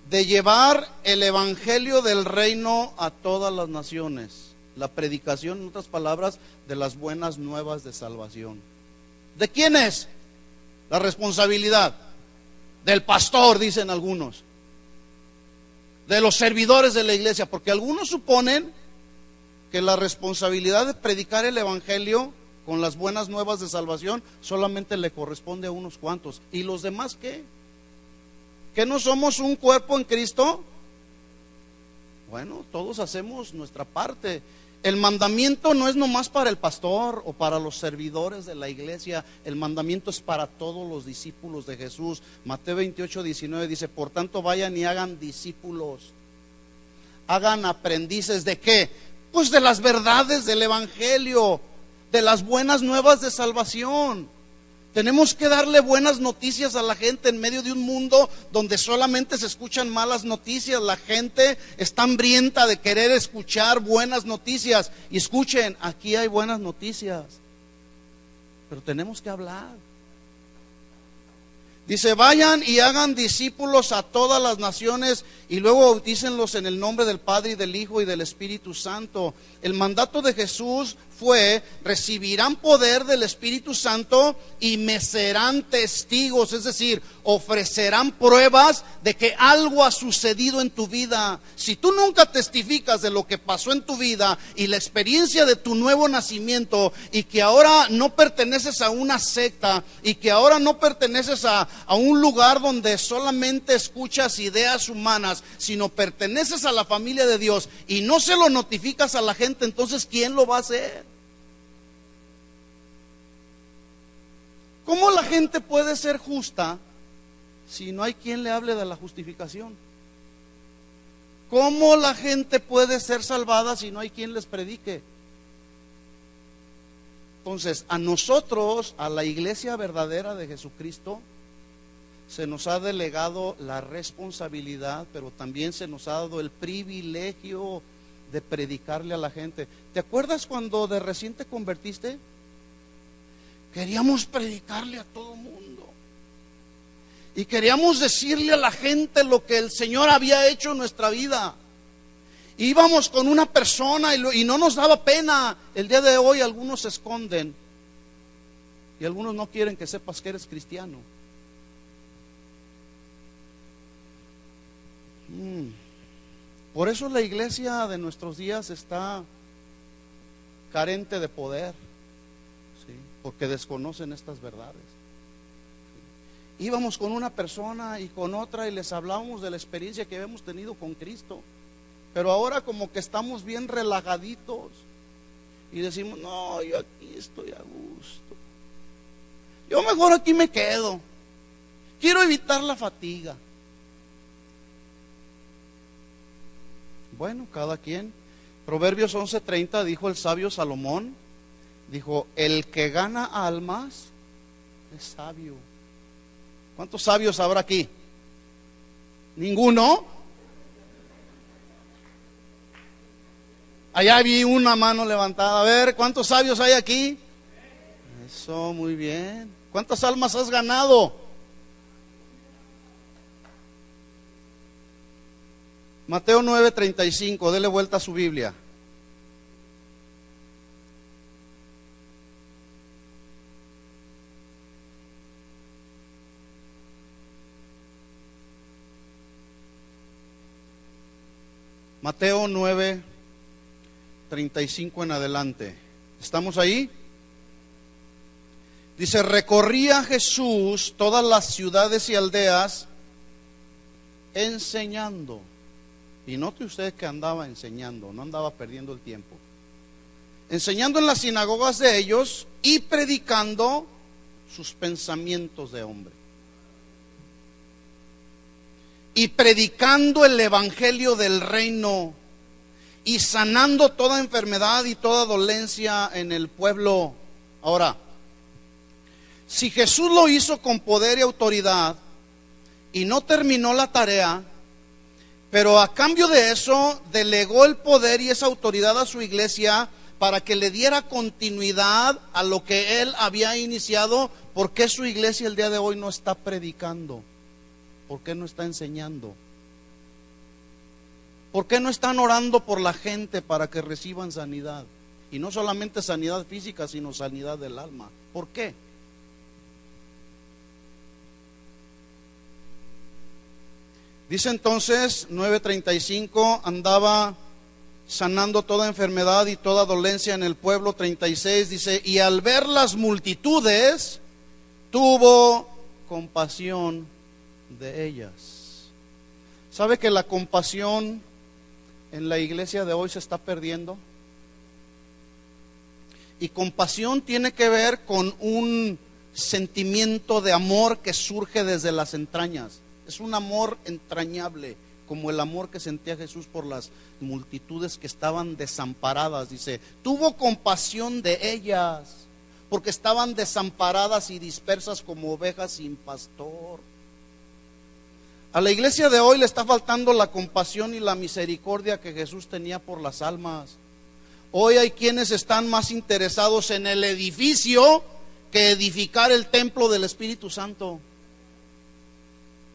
de llevar el evangelio del reino a todas las naciones. La predicación, en otras palabras, de las buenas nuevas de salvación. ¿De quién es la responsabilidad? Del pastor, dicen algunos. De los servidores de la iglesia, porque algunos suponen que la responsabilidad de predicar el evangelio con las buenas nuevas de salvación solamente le corresponde a unos cuantos. ¿Y los demás qué? ¿Que no somos un cuerpo en Cristo? Bueno, todos hacemos nuestra parte. El mandamiento no es nomás para el pastor o para los servidores de la iglesia, el mandamiento es para todos los discípulos de Jesús. Mateo 28:19 dice: por tanto vayan y hagan discípulos, hagan aprendices ¿de qué? Pues de las verdades del evangelio, de las buenas nuevas de salvación. Tenemos que darle buenas noticias a la gente en medio de un mundo donde solamente se escuchan malas noticias. La gente está hambrienta de querer escuchar buenas noticias. Y escuchen, aquí hay buenas noticias, pero tenemos que hablar. Dice: vayan y hagan discípulos a todas las naciones y luego bautícenlos en el nombre del Padre y del Hijo y del Espíritu Santo. El mandato de Jesús fue: recibirán poder del Espíritu Santo y me serán testigos, es decir, ofrecerán pruebas de que algo ha sucedido en tu vida. Si tú nunca testificas de lo que pasó en tu vida y la experiencia de tu nuevo nacimiento, y que ahora no perteneces a una secta, y que ahora no perteneces a un lugar donde solamente escuchas ideas humanas, sino perteneces a la familia de Dios y no se lo notificas a la gente, entonces ¿quién lo va a hacer? ¿Cómo la gente puede ser justa si no hay quien le hable de la justificación? ¿Cómo la gente puede ser salvada si no hay quien les predique? Entonces, a nosotros, a la iglesia verdadera de Jesucristo, se nos ha delegado la responsabilidad, pero también se nos ha dado el privilegio de predicarle a la gente. ¿Te acuerdas cuando de recién te convertiste? Queríamos predicarle a todo mundo y queríamos decirle a la gente lo que el Señor había hecho en nuestra vida. Íbamos con una persona y no nos daba pena. El día de hoy algunos se esconden y algunos no quieren que sepas que eres cristiano. Por eso la iglesia de nuestros días está carente de poder, ¿sí? Porque desconocen estas verdades. Íbamos con una persona y con otra y les hablábamos de la experiencia que habíamos tenido con Cristo, pero ahora como que estamos bien relajaditos y decimos: no, yo aquí estoy a gusto, yo mejor aquí me quedo, quiero evitar la fatiga. Bueno, cada quien. Proverbios 11:30 dijo el sabio Salomón, dijo: el que gana almas es sabio. ¿Cuántos sabios habrá aquí? ¿Ninguno? Allá vi una mano levantada. A ver, ¿cuántos sabios hay aquí? Eso, muy bien. ¿Cuántas almas has ganado? Mateo 9:35, dele vuelta a su Biblia. Mateo 9:35 en adelante. ¿Estamos ahí? Dice: recorría Jesús todas las ciudades y aldeas enseñando. Y note usted que andaba enseñando, no andaba perdiendo el tiempo. Enseñando en las sinagogas de ellos y predicando sus pensamientos de hombre. Y predicando el evangelio del reino y sanando toda enfermedad y toda dolencia en el pueblo. Ahora, si Jesús lo hizo con poder y autoridad y no terminó la tarea, pero a cambio de eso delegó el poder y esa autoridad a su iglesia para que le diera continuidad a lo que él había iniciado, ¿por qué su iglesia el día de hoy no está predicando? ¿Por qué no está enseñando? ¿Por qué no están orando por la gente para que reciban sanidad? Y no solamente sanidad física, sino sanidad del alma. ¿Por qué? Dice entonces 9:35, andaba sanando toda enfermedad y toda dolencia en el pueblo. 36 dice: y al ver las multitudes, tuvo compasión de ellas. ¿Sabe que la compasión en la iglesia de hoy se está perdiendo? Y compasión tiene que ver con un sentimiento de amor que surge desde las entrañas. Es un amor entrañable, como el amor que sentía Jesús por las multitudes que estaban desamparadas. Dice, tuvo compasión de ellas, porque estaban desamparadas y dispersas como ovejas sin pastor. A la iglesia de hoy le está faltando la compasión y la misericordia que Jesús tenía por las almas. Hoy hay quienes están más interesados en el edificio que edificar el templo del Espíritu Santo.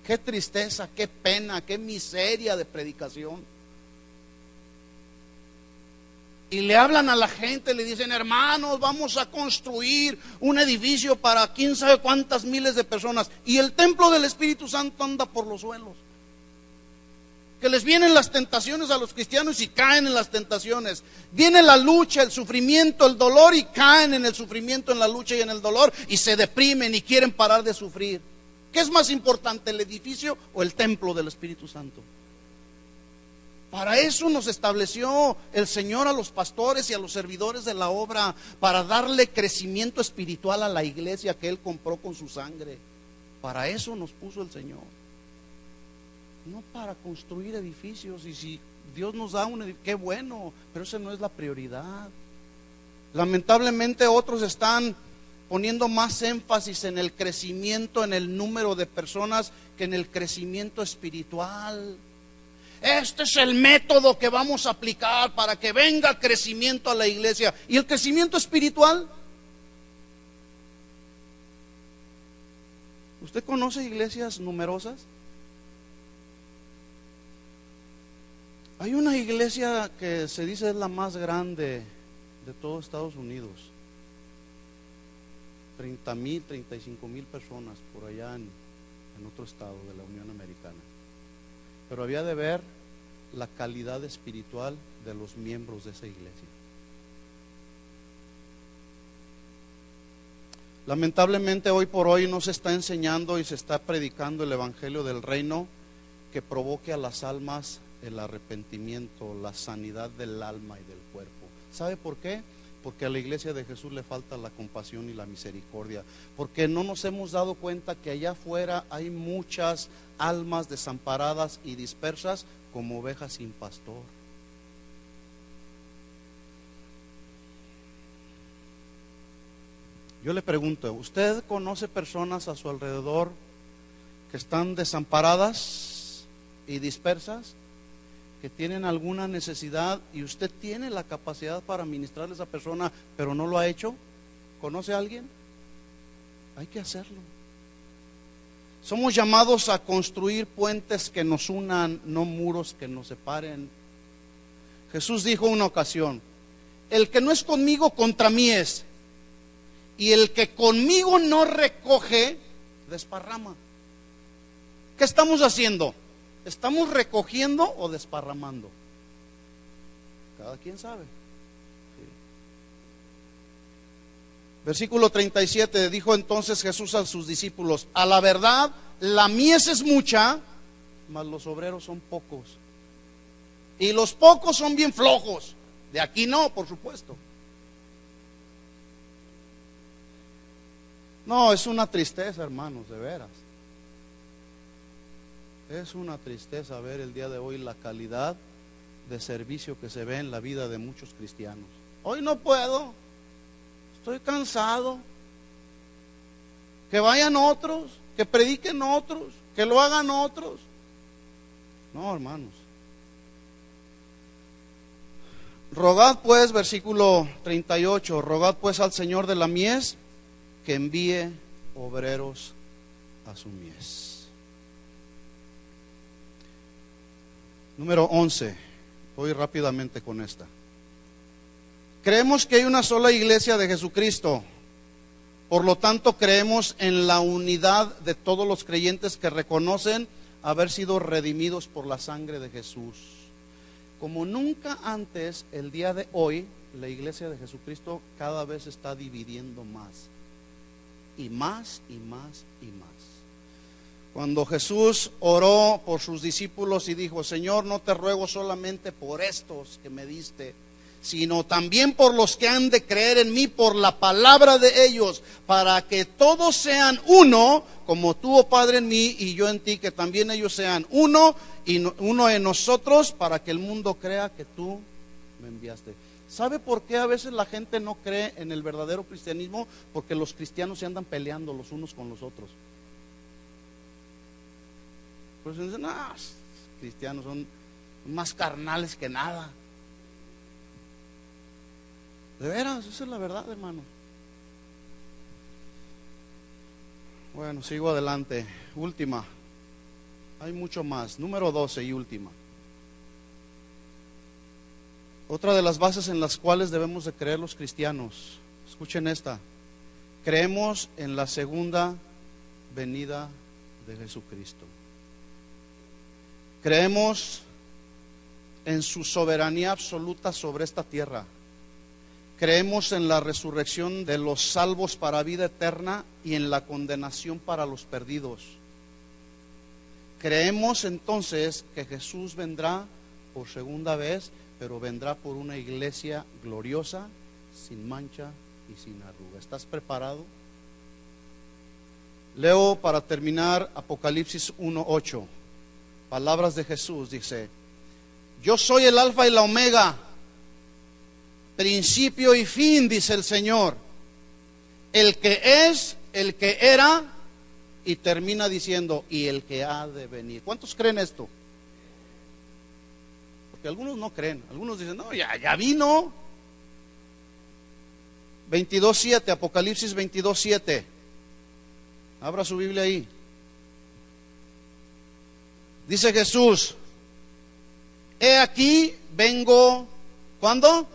Qué tristeza, qué pena, qué miseria de predicación. Y le hablan a la gente, le dicen, hermanos, vamos a construir un edificio para quién sabe cuántas miles de personas. Y el templo del Espíritu Santo anda por los suelos. Que les vienen las tentaciones a los cristianos y caen en las tentaciones. Viene la lucha, el sufrimiento, el dolor y caen en el sufrimiento, en la lucha y en el dolor y se deprimen y quieren parar de sufrir. ¿Qué es más importante, el edificio o el templo del Espíritu Santo? Para eso nos estableció el Señor a los pastores y a los servidores de la obra, para darle crecimiento espiritual a la iglesia que Él compró con su sangre. Para eso nos puso el Señor. No para construir edificios. Y si Dios nos da un edificio, qué bueno, pero esa no es la prioridad. Lamentablemente otros están poniendo más énfasis en el crecimiento, en el número de personas, que en el crecimiento espiritual. Este es el método que vamos a aplicar para que venga crecimiento a la iglesia. ¿Y el crecimiento espiritual? ¿Usted conoce iglesias numerosas? Hay una iglesia que se dice es la más grande de todo Estados Unidos. 30,000, 35,000 personas por allá en otro estado de la Unión Americana. Pero había de ver la calidad espiritual de los miembros de esa iglesia. Lamentablemente hoy por hoy no se está enseñando y se está predicando el evangelio del reino que provoque a las almas el arrepentimiento, la sanidad del alma y del cuerpo. ¿Sabe por qué? Porque a la iglesia de Jesús le falta la compasión y la misericordia, porque no nos hemos dado cuenta que allá afuera hay muchas almas desamparadas y dispersas como ovejas sin pastor. Yo le pregunto, ¿usted conoce personas a su alrededor que están desamparadas y dispersas, que tienen alguna necesidad y usted tiene la capacidad para ministrarle a esa persona, pero no lo ha hecho? ¿Conoce a alguien? Hay que hacerlo. Somos llamados a construir puentes que nos unan, no muros que nos separen. Jesús dijo una ocasión, el que no es conmigo, contra mí es, y el que conmigo no recoge, desparrama. ¿Qué estamos haciendo? ¿Estamos recogiendo o desparramando? Cada quien sabe. Sí. Versículo 37, dijo entonces Jesús a sus discípulos, a la verdad, la mies es mucha, mas los obreros son pocos. Y los pocos son bien flojos. De aquí no, por supuesto. No, es una tristeza, hermanos, de veras. Es una tristeza ver el día de hoy la calidad de servicio que se ve en la vida de muchos cristianos. Hoy no puedo, estoy cansado. Que vayan otros, que prediquen otros, que lo hagan otros. No, hermanos. Rogad pues, versículo 38, rogad pues al Señor de la mies que envíe obreros a su mies. Número 11, voy rápidamente con esta. Creemos que hay una sola iglesia de Jesucristo, por lo tanto creemos en la unidad de todos los creyentes que reconocen haber sido redimidos por la sangre de Jesús. Como nunca antes, el día de hoy, la iglesia de Jesucristo cada vez está dividiendo más, y más, y más, y más. Cuando Jesús oró por sus discípulos y dijo, Señor, no te ruego solamente por estos que me diste, sino también por los que han de creer en mí por la palabra de ellos, para que todos sean uno, como tú, oh Padre, en mí y yo en ti, que también ellos sean uno y uno en nosotros, para que el mundo crea que tú me enviaste. ¿Sabe por qué a veces la gente no cree en el verdadero cristianismo? Porque los cristianos se andan peleando los unos con los otros. Pues dicen, no, los cristianos son más carnales que nada. De veras, esa es la verdad, hermano. Bueno, sigo adelante. Última. Hay mucho más. Número 12 y última. Otra de las bases en las cuales debemos de creer los cristianos. Escuchen esta. Creemos en la segunda venida de Jesucristo. Creemos en su soberanía absoluta sobre esta tierra. Creemos en la resurrección de los salvos para vida eterna y en la condenación para los perdidos. Creemos entonces que Jesús vendrá por segunda vez, pero vendrá por una iglesia gloriosa, sin mancha y sin arruga. ¿Estás preparado? Leo para terminar Apocalipsis 1:8. Palabras de Jesús, dice: yo soy el alfa y la omega, principio y fin, dice el Señor, el que es, el que era, y termina diciendo, y el que ha de venir. ¿Cuántos creen esto? Porque algunos no creen, algunos dicen, no, ya vino. 22:7, Apocalipsis 22:7. Abra su Biblia ahí. Dice Jesús: he aquí, vengo, ¿cuándo?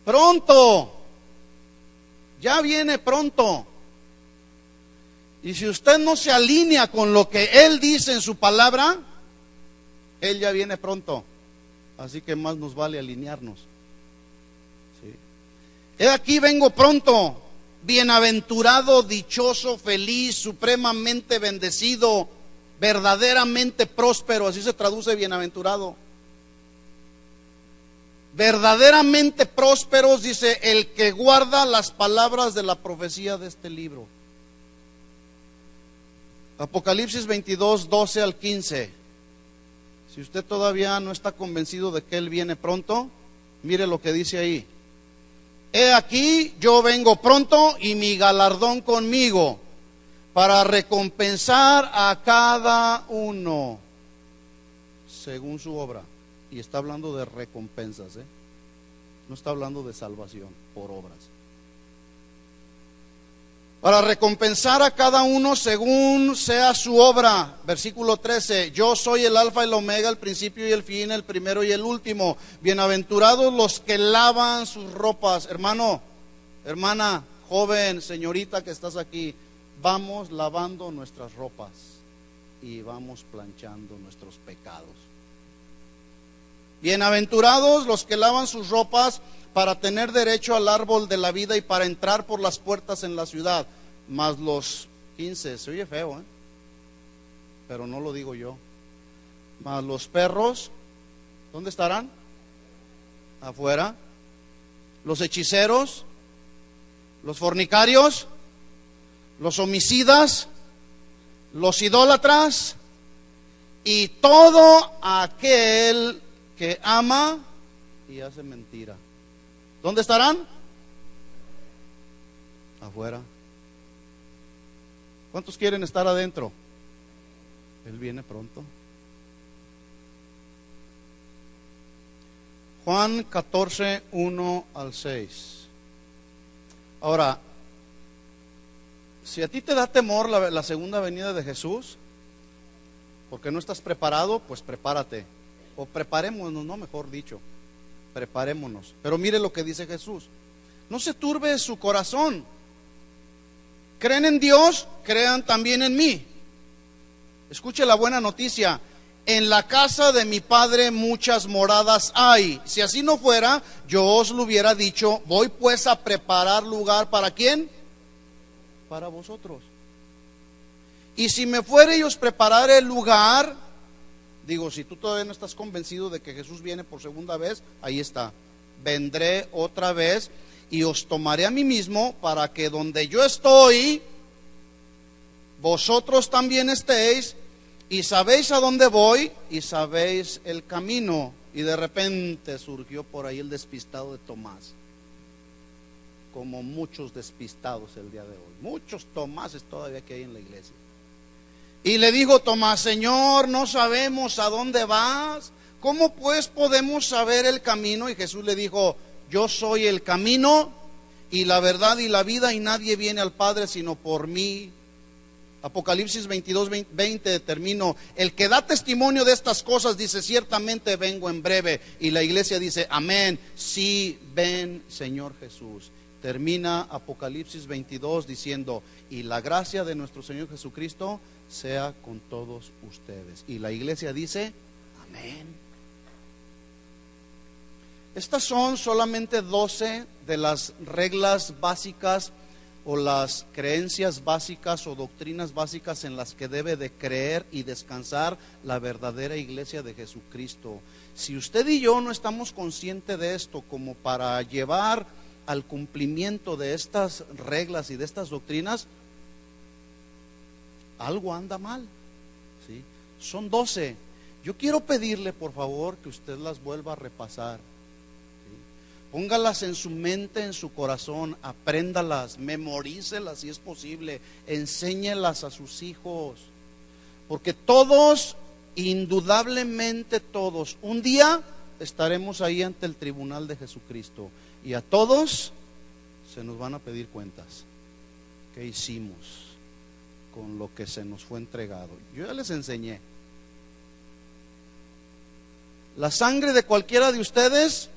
Pronto. Ya viene pronto. Y si usted no se alinea con lo que Él dice en su palabra, Él ya viene pronto. Así que más nos vale alinearnos. ¿Sí? He aquí, vengo pronto. Bienaventurado, dichoso, feliz, supremamente bendecido, verdaderamente próspero. Así se traduce bienaventurado. Verdaderamente prósperos, dice, el que guarda las palabras de la profecía de este libro. Apocalipsis 22:12 al 15. Si usted todavía no está convencido de que Él viene pronto, mire lo que dice ahí. He aquí, yo vengo pronto y mi galardón conmigo, para recompensar a cada uno según su obra. Y está hablando de recompensas, no está hablando de salvación por obras. Para recompensar a cada uno según sea su obra. Versículo 13: yo soy el alfa y el omega, el principio y el fin, el primero y el último. Bienaventurados los que lavan sus ropas. Hermano, hermana, joven, señorita que estás aquí, vamos lavando nuestras ropas y vamos planchando nuestros pecados. Bienaventurados los que lavan sus ropas para tener derecho al árbol de la vida y para entrar por las puertas en la ciudad. Mas los 15, se oye feo, pero no lo digo yo. Mas los perros, ¿dónde estarán? Afuera. Los hechiceros, los fornicarios, los homicidas, los idólatras y todo aquel que ama y hace mentira. ¿Dónde estarán? Afuera. ¿Cuántos quieren estar adentro? Él viene pronto. Juan 14:1 al 6. Ahora, si a ti te da temor la segunda venida de Jesús, porque no estás preparado, pues prepárate. O preparémonos, no, mejor dicho, preparémonos. Pero mire lo que dice Jesús: no se turbe su corazón. Creen en Dios, crean también en mí. Escuche la buena noticia: en la casa de mi Padre muchas moradas hay. Si así no fuera, yo os lo hubiera dicho. Voy pues a preparar lugar. ¿Para quién? Para vosotros. Y si me fuere y os preparare el lugar, Digo, si tú todavía no estás convencido de que Jesús viene por segunda vez, ahí está. Vendré otra vez y os tomaré a mí mismo, para que donde yo estoy, vosotros también estéis, y sabéis a dónde voy y sabéis el camino. Y de repente surgió por ahí el despistado de Tomás, como muchos despistados el día de hoy, muchos Tomáses todavía que hay en la iglesia. Y le dijo Tomás: Señor, no sabemos a dónde vas, ¿cómo pues podemos saber el camino? Y Jesús le dijo: yo soy el camino y la verdad y la vida, y nadie viene al Padre sino por mí. Apocalipsis 22:20 termino. El que da testimonio de estas cosas dice: ciertamente vengo en breve. Y la iglesia dice: amén, sí, ven Señor Jesús. Termina Apocalipsis 22 diciendo: y la gracia de nuestro Señor Jesucristo sea con todos ustedes. Y la iglesia dice: amén. Estas son solamente 12 de las reglas básicas, o las creencias básicas o doctrinas básicas en las que debe de creer y descansar la verdadera iglesia de Jesucristo. Si usted y yo no estamos conscientes de esto como para llevar al cumplimiento de estas reglas y de estas doctrinas, algo anda mal, ¿sí? Son 12. Yo quiero pedirle, por favor, que usted las vuelva a repasar. Póngalas en su mente, en su corazón, apréndalas, memorícelas si es posible, enséñelas a sus hijos, porque todos, indudablemente todos, un día estaremos ahí ante el tribunal de Jesucristo, y a todos se nos van a pedir cuentas. ¿Qué hicimos con lo que se nos fue entregado? Yo ya les enseñé. La sangre de cualquiera de ustedes,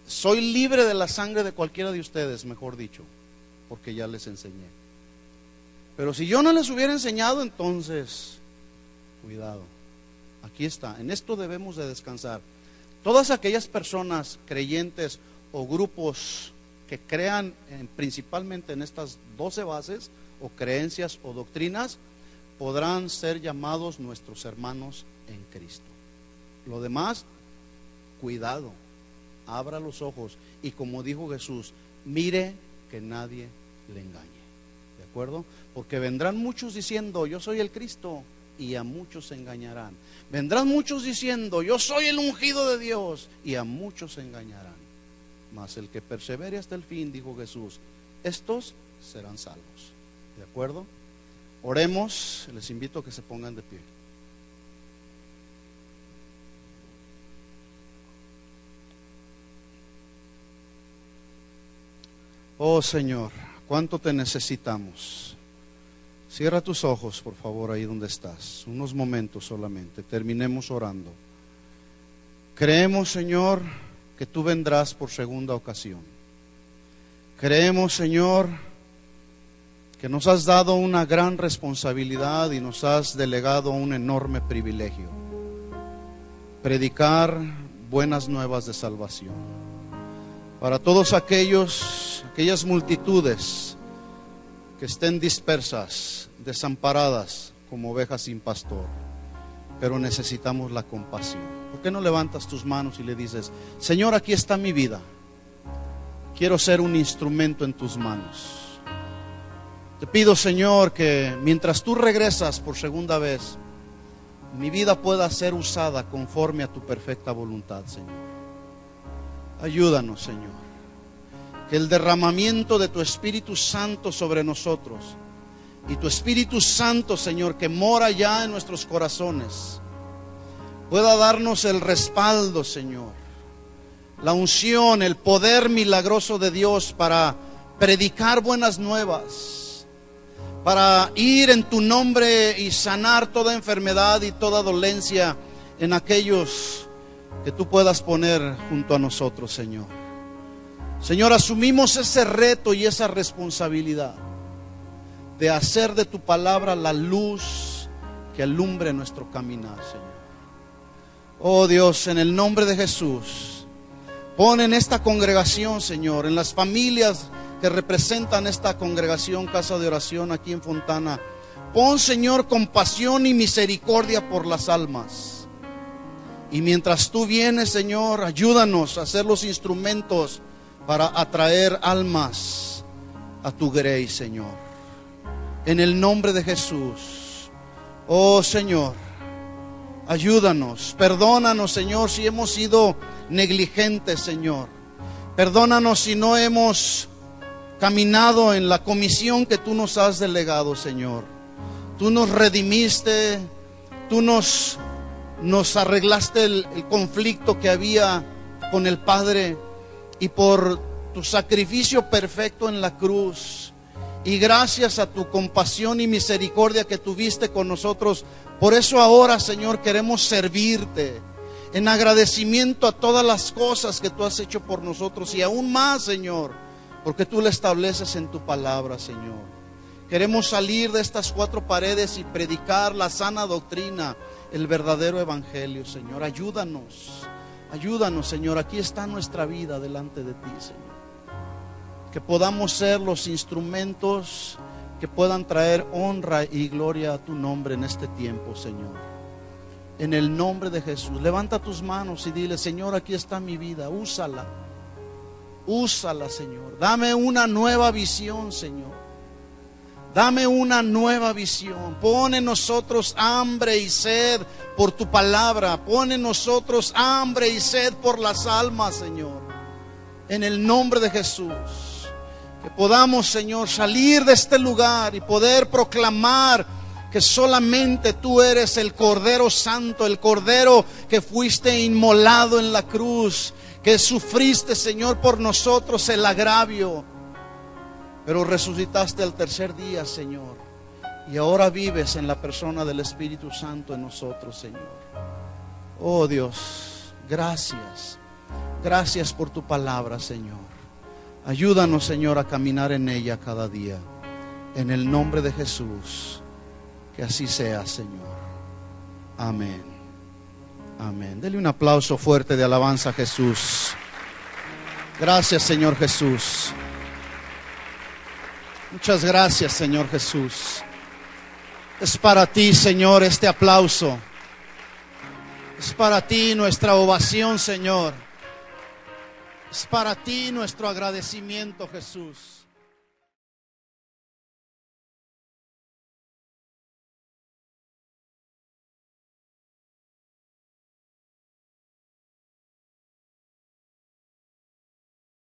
soy libre de la sangre de cualquiera de ustedes, mejor dicho, porque ya les enseñé. Pero si yo no les hubiera enseñado, entonces, cuidado. Aquí está, en esto debemos de descansar. Todas aquellas personas creyentes o grupos que crean principalmente en estas 12 bases o creencias o doctrinas, podrán ser llamados nuestros hermanos en Cristo. Lo demás, cuidado. Abra los ojos y, como dijo Jesús, mire que nadie le engañe. ¿De acuerdo? Porque vendrán muchos diciendo: yo soy el Cristo, y a muchos se engañarán. Vendrán muchos diciendo: yo soy el ungido de Dios, y a muchos se engañarán. Mas el que persevere hasta el fin, dijo Jesús, estos serán salvos. ¿De acuerdo? Oremos. Les invito a que se pongan de pie. Oh Señor, cuánto te necesitamos. Cierra tus ojos, por favor, ahí donde estás. Unos momentos solamente. Terminemos orando. Creemos, Señor, que tú vendrás por segunda ocasión. Creemos, Señor, que nos has dado una gran responsabilidad y nos has delegado un enorme privilegio: predicar buenas nuevas de salvación para todos aquellas multitudes que estén dispersas, desamparadas como ovejas sin pastor. Pero necesitamos la compasión. ¿Por qué no levantas tus manos y le dices: Señor, aquí está mi vida, quiero ser un instrumento en tus manos? Te pido, Señor, que mientras tú regresas por segunda vez, mi vida pueda ser usada conforme a tu perfecta voluntad, Señor. Ayúdanos, Señor, que el derramamiento de tu Espíritu Santo sobre nosotros, y tu Espíritu Santo, Señor, que mora ya en nuestros corazones, pueda darnos el respaldo, Señor, la unción, el poder milagroso de Dios para predicar buenas nuevas, para ir en tu nombre y sanar toda enfermedad y toda dolencia en aquellos que tú puedas poner junto a nosotros, Señor. Señor, asumimos ese reto y esa responsabilidad de hacer de tu palabra la luz que alumbre nuestro caminar, Señor. Oh Dios, en el nombre de Jesús, pon en esta congregación, Señor, en las familias que representan esta congregación, casa de oración aquí en Fontana, Pon, Señor, compasión y misericordia por las almas. Y mientras tú vienes, Señor, ayúdanos a ser los instrumentos para atraer almas a tu grey, Señor. En el nombre de Jesús. Oh, Señor, ayúdanos. Perdónanos, Señor, si hemos sido negligentes, Señor. Perdónanos si no hemos caminado en la comisión que tú nos has delegado, Señor. Tú nos redimiste, tú nos arreglaste el conflicto que había con el Padre, y por tu sacrificio perfecto en la cruz, y gracias a tu compasión y misericordia que tuviste con nosotros, por eso ahora, Señor, queremos servirte en agradecimiento a todas las cosas que tú has hecho por nosotros, y aún más, Señor, porque tú le estableces en tu palabra, Señor. Queremos salir de estas cuatro paredes y predicar la sana doctrina, el verdadero evangelio, Señor. Ayúdanos, ayúdanos, Señor. Aquí está nuestra vida delante de ti, Señor. Que podamos ser los instrumentos que puedan traer honra y gloria a tu nombre en este tiempo, Señor. En el nombre de Jesús. Levanta tus manos y dile: Señor, aquí está mi vida, úsala. Úsala, Señor. Dame una nueva visión, Señor. Dame una nueva visión. Pon en nosotros hambre y sed por tu palabra. Pon en nosotros hambre y sed por las almas, Señor. En el nombre de Jesús. Que podamos, Señor, salir de este lugar y poder proclamar que solamente tú eres el Cordero Santo, el Cordero que fuiste inmolado en la cruz, que sufriste, Señor, por nosotros el agravio, pero resucitaste al tercer día, Señor, y ahora vives en la persona del Espíritu Santo en nosotros, Señor. Oh Dios, gracias. Gracias por tu palabra, Señor. Ayúdanos, Señor, a caminar en ella cada día. En el nombre de Jesús. Que así sea, Señor. Amén. Amén. Dele un aplauso fuerte de alabanza a Jesús. Gracias, Señor Jesús. Muchas gracias, Señor Jesús. Es para ti, Señor, este aplauso. Es para ti nuestra ovación, Señor. Es para ti nuestro agradecimiento, Jesús.